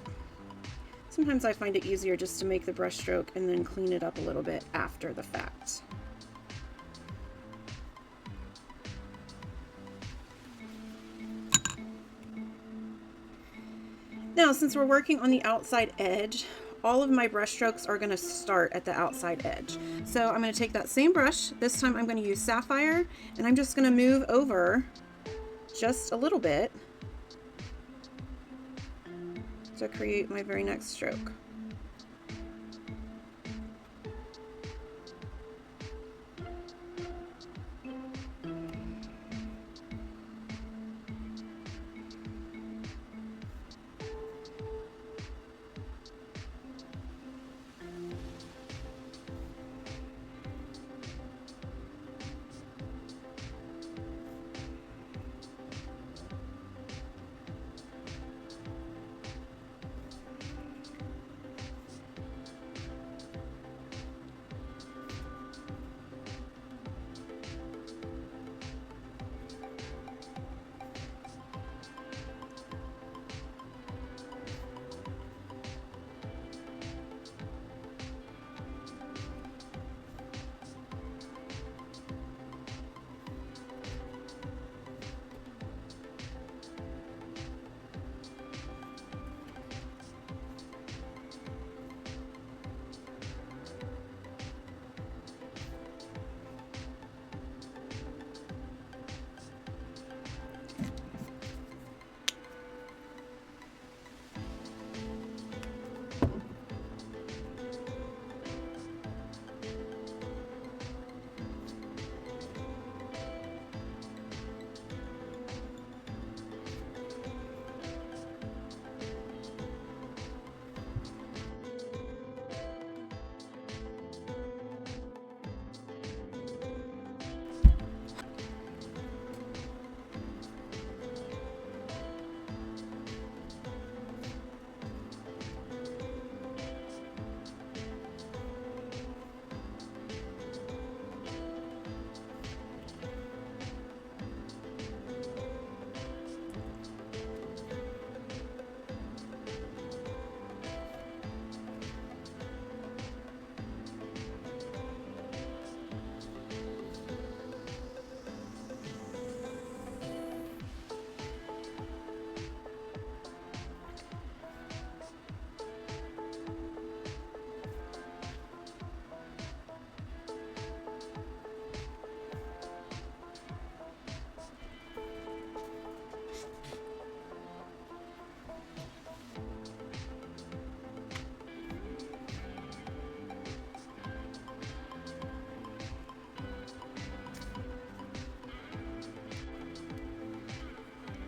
Sometimes I find it easier just to make the brush stroke and then clean it up a little bit after the fact. Now, since we're working on the outside edge, all of my brush strokes are going to start at the outside edge. So I'm going to take that same brush. This time I'm going to use Sapphire, and I'm just going to move over just a little bit to create my very next stroke.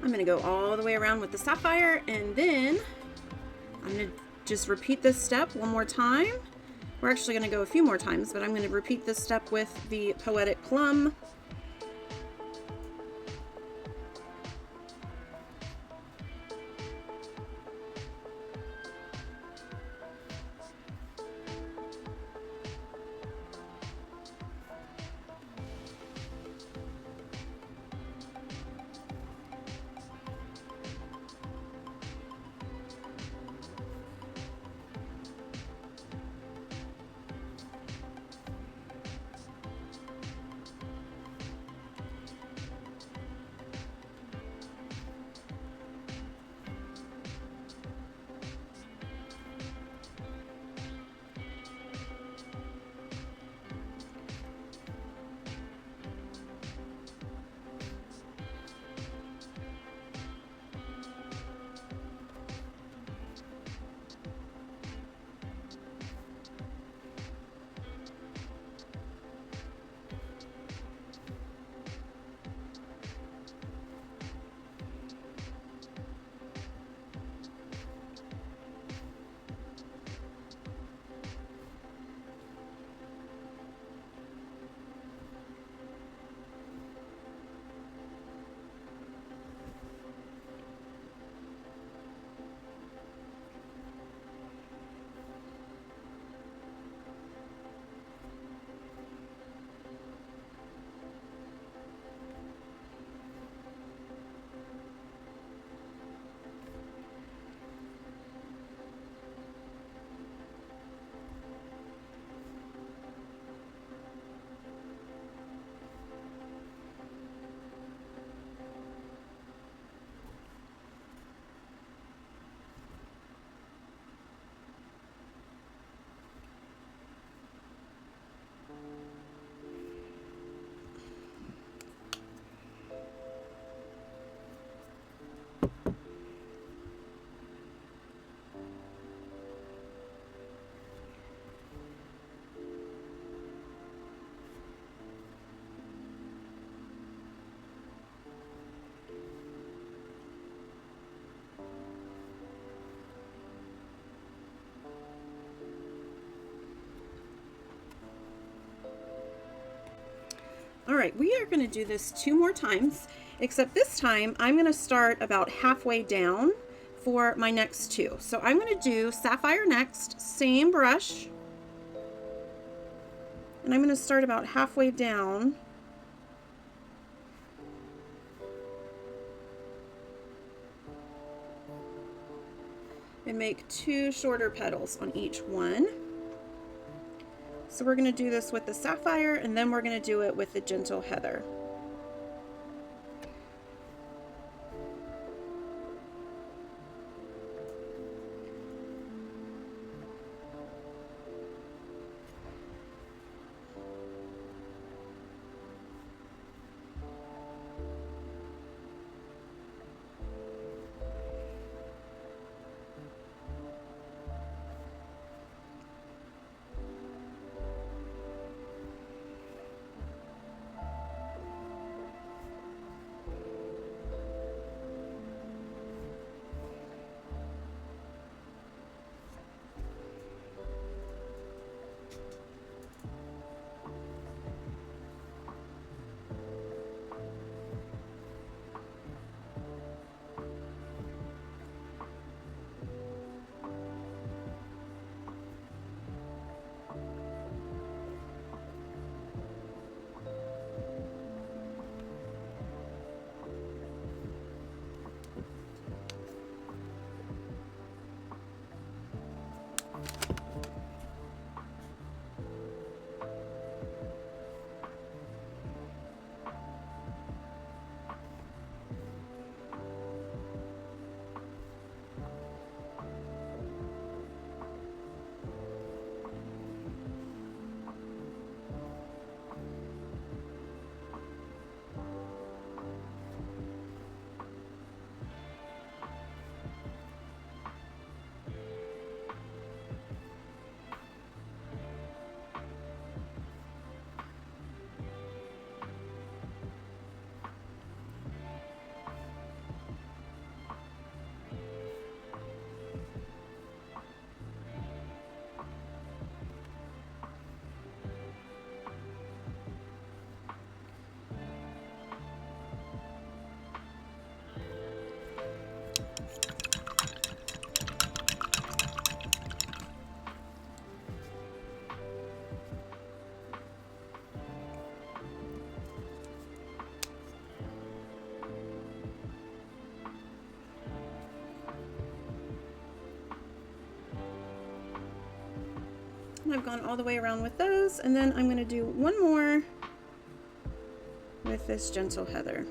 I'm going to go all the way around with the Sapphire, and then I'm going to just repeat this step one more time. We're actually going to go a few more times, but I'm going to repeat this step with the Poetic Plum. right, we are going to do this 2 more times, except this time I'm going to start about halfway down for my next 2. So I'm going to do sapphire next, same brush, and I'm going to start about halfway down. And make 2 shorter petals on each one. So we're going to do this with the sapphire, and then we're going to do it with the gentle heather. I've gone all the way around with those, and then I'm going to do one more with this gentle heather.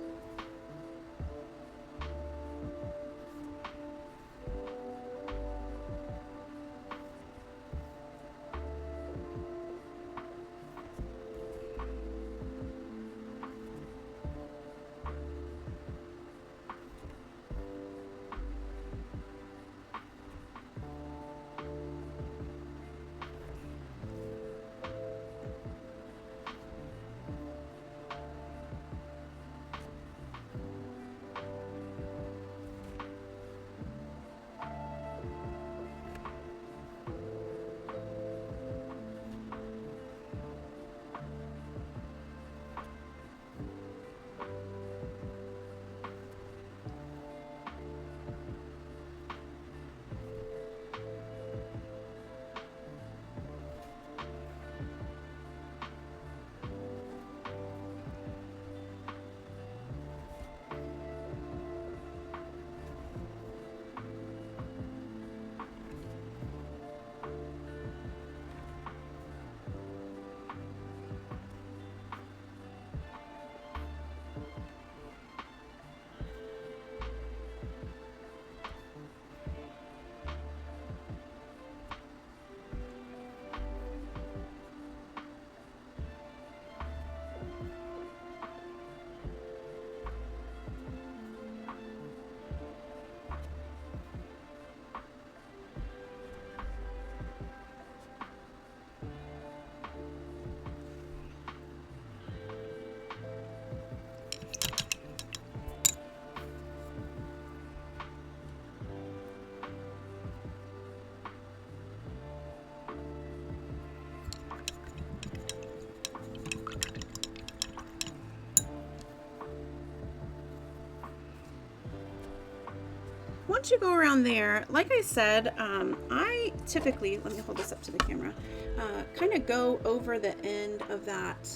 once you go around there, like I said, I typically, let me hold this up to the camera, kind of go over the end of that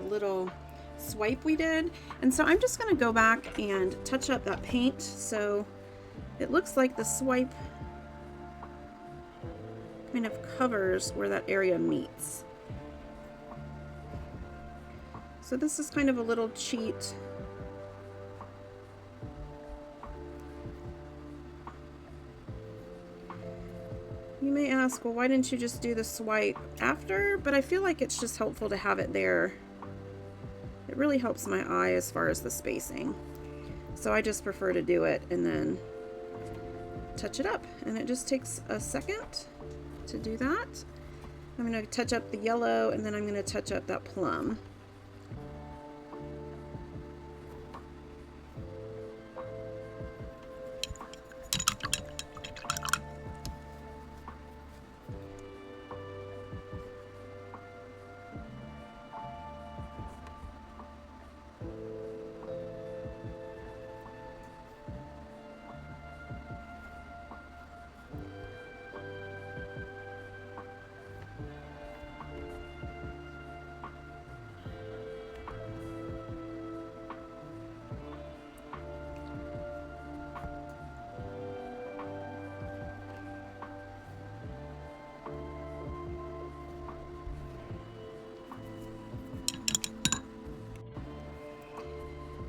little swipe we did. And so I'm just going to go back and touch up that paint so it looks like the swipe kind of covers where that area meets. So this is kind of a little cheat. You may ask, well, why didn't you just do the swipe after? But I feel like it's just helpful to have it there. It really helps my eye as far as the spacing. So I just prefer to do it and then touch it up. And it just takes a second to do that. I'm going to touch up the yellow and then I'm going to touch up that plum.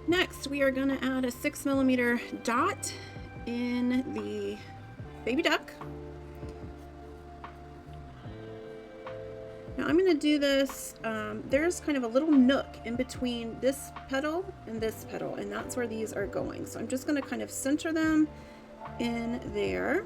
Next, we are going to add a 6mm dot in the baby duck. Now I'm going to do this, there's kind of a little nook in between this petal, and that's where these are going. So I'm just going to kind of center them in there.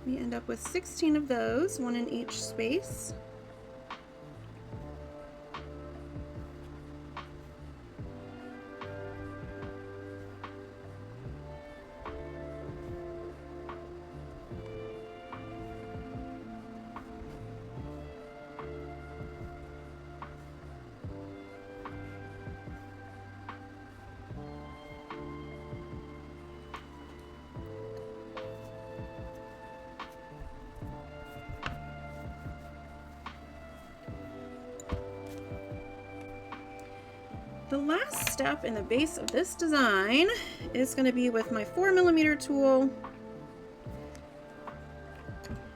We end up with 16 of those, one in each space. The last step in the base of this design is going to be with my 4mm tool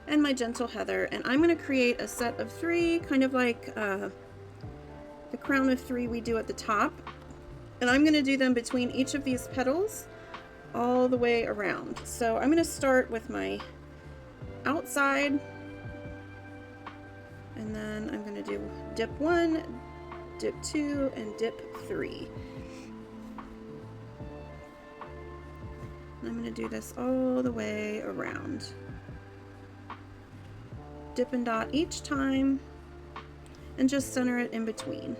and my gentle heather, and I'm going to create a set of 3, kind of like the crown of 3 we do at the top, and I'm going to do them between each of these petals all the way around. So I'm going to start with my outside, and then I'm going to do dip 1, dip 2, and dip 3. And I'm going to do this all the way around. Dip and dot each time, and just center it in between.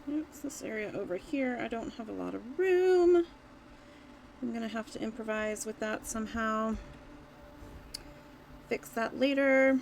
Oops, this area over here, I don't have a lot of room. I'm gonna have to improvise with that somehow. Fix that later.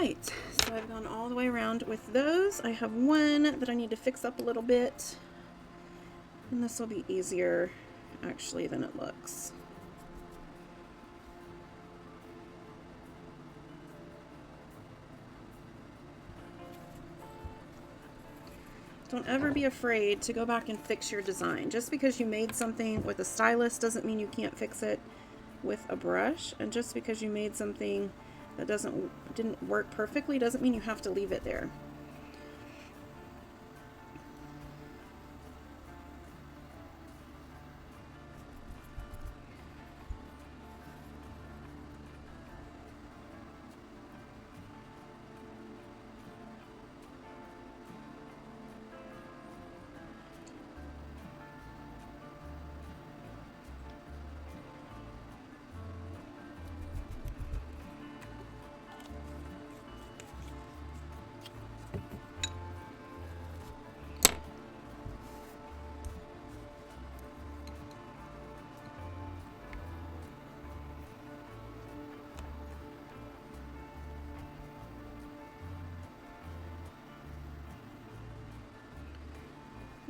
right, so I've gone all the way around with those. I have one that I need to fix up a little bit, and this will be easier actually than it looks. Don't ever be afraid to go back and fix your design. Just because you made something with a stylus doesn't mean you can't fix it with a brush, and just because you made something that didn't work perfectly doesn't mean you have to leave it there.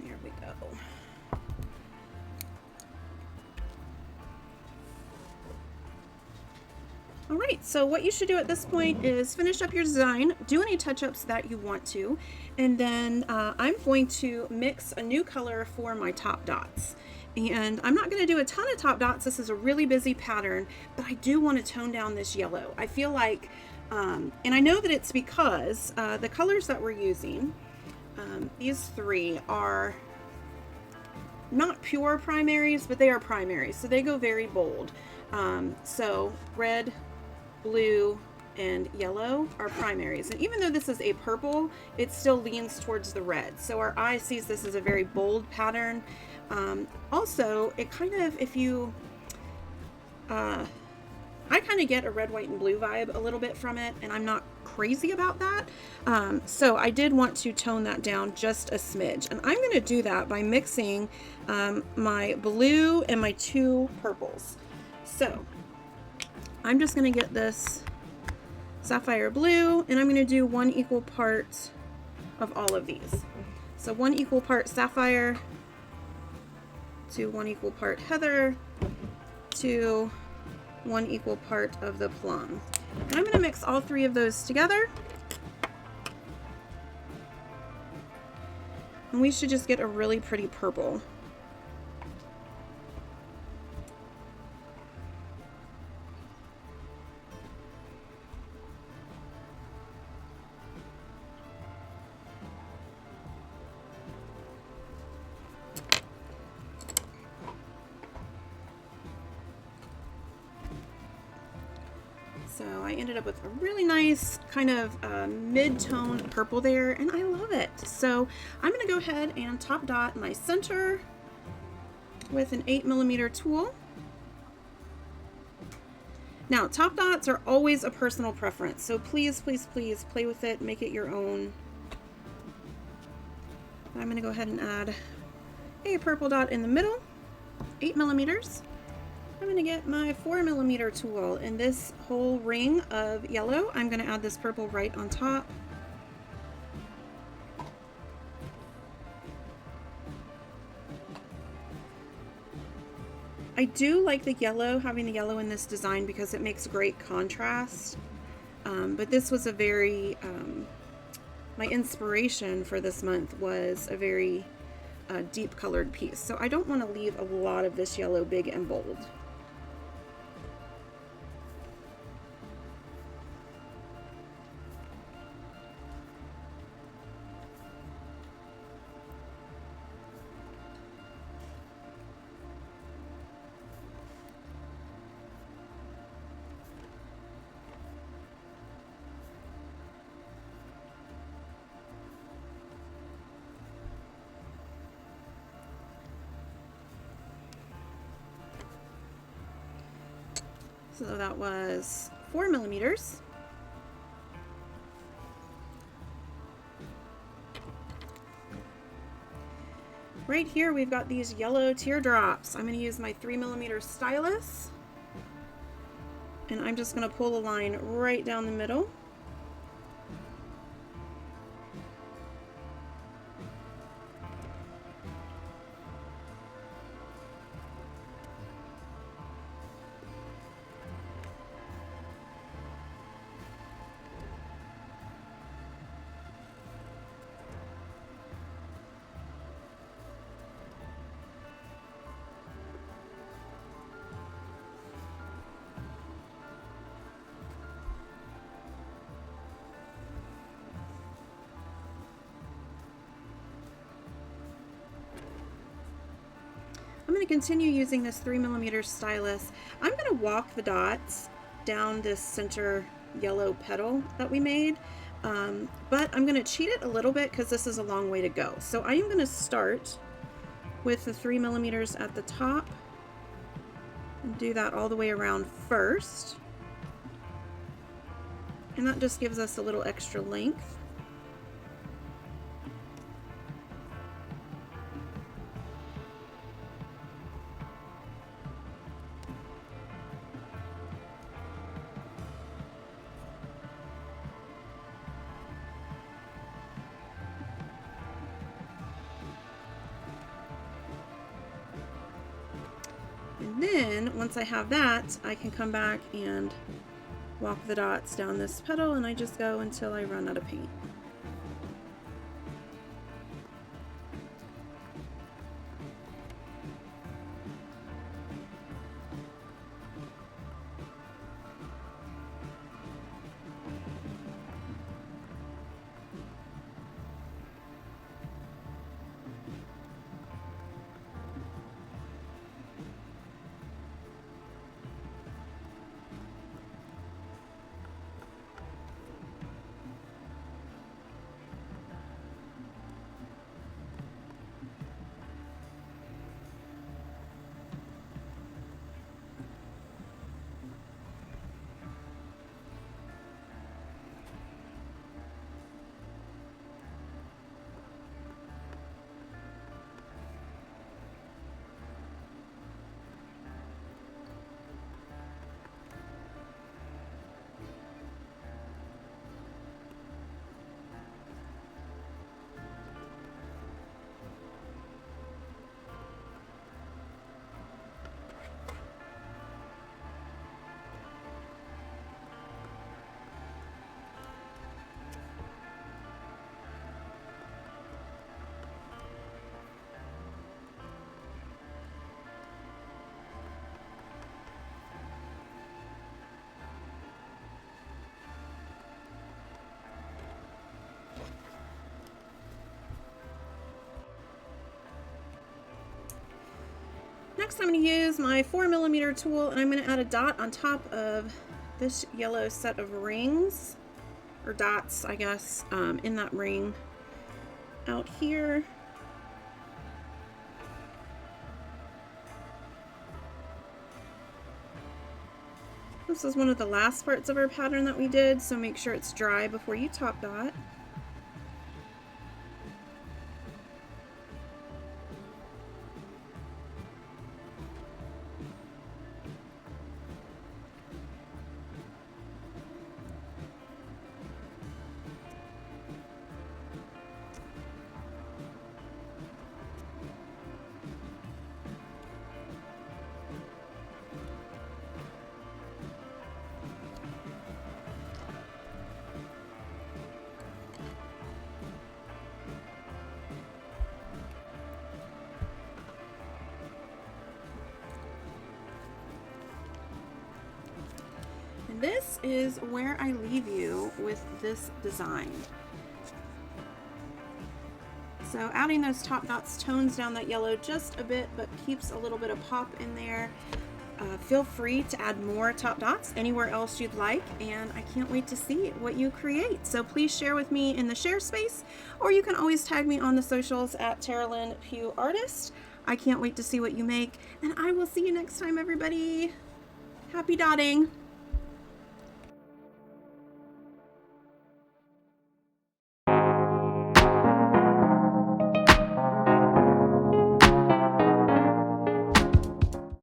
There we go. All right, so what you should do at this point is finish up your design, do any touch-ups that you want to, and then I'm going to mix a new color for my top dots. And I'm not going to do a ton of top dots. This is a really busy pattern, but I do want to tone down this yellow. I feel like, and I know that it's because the colors that we're using, these three are not pure primaries, but they are primaries, so they go very bold. So red, blue, and yellow are primaries, and even though this is a purple, it still leans towards the red, so our eye sees this as a very bold pattern. Also, it kind of, if you I kind of get a red, white, and blue vibe a little bit from it, and I'm not crazy about that. So I did want to tone that down just a smidge, and I'm going to do that by mixing my blue and my two purples. So I'm just going to get this sapphire blue, and I'm going to do 1 equal part of all of these. So 1 equal part sapphire to 1 equal part heather to 1 equal part of the plum. And I'm going to mix all three of those together. And we should just get a really pretty purple. So I ended up with a really nice kind of mid-tone purple there, and I love it. So I'm going to go ahead and top dot my center with an 8mm tool. Now, top dots are always a personal preference, so please, please, please play with it, make it your own. I'm going to go ahead and add a purple dot in the middle, 8mm. I'm going to get my 4mm tool, and this whole ring of yellow, I'm going to add this purple right on top. I do like the yellow, having the yellow in this design, because it makes great contrast. But this was a very, my inspiration for this month was a very deep colored piece. So I don't want to leave a lot of this yellow big and bold. So that was 4mm. Right here we've got these yellow teardrops. I'm going to use my 3mm stylus, and I'm just going to pull a line right down the middle. continue using this 3mm stylus, I'm going to walk the dots down this center yellow petal that we made, but I'm going to cheat it a little bit because this is a long way to go. So I am going to start with the 3mm at the top and do that all the way around first, and that just gives us a little extra length. And then once I have that, I can come back and walk the dots down this petal, and I just go until I run out of paint. Next, I'm going to use my 4mm tool, and I'm going to add a dot on top of this yellow set of rings, or dots, I guess, in that ring out here. This is one of the last parts of our pattern that we did, so make sure it's dry before you top dot. This is where I leave you with this design. So adding those top dots tones down that yellow just a bit, but keeps a little bit of pop in there. Feel free to add more top dots anywhere else you'd like, and I can't wait to see what you create. So please share with me in the share space, or you can always tag me on the socials at Lynn, Pugh Artist. I can't wait to see what you make, and I will see you next time, everybody. Happy dotting!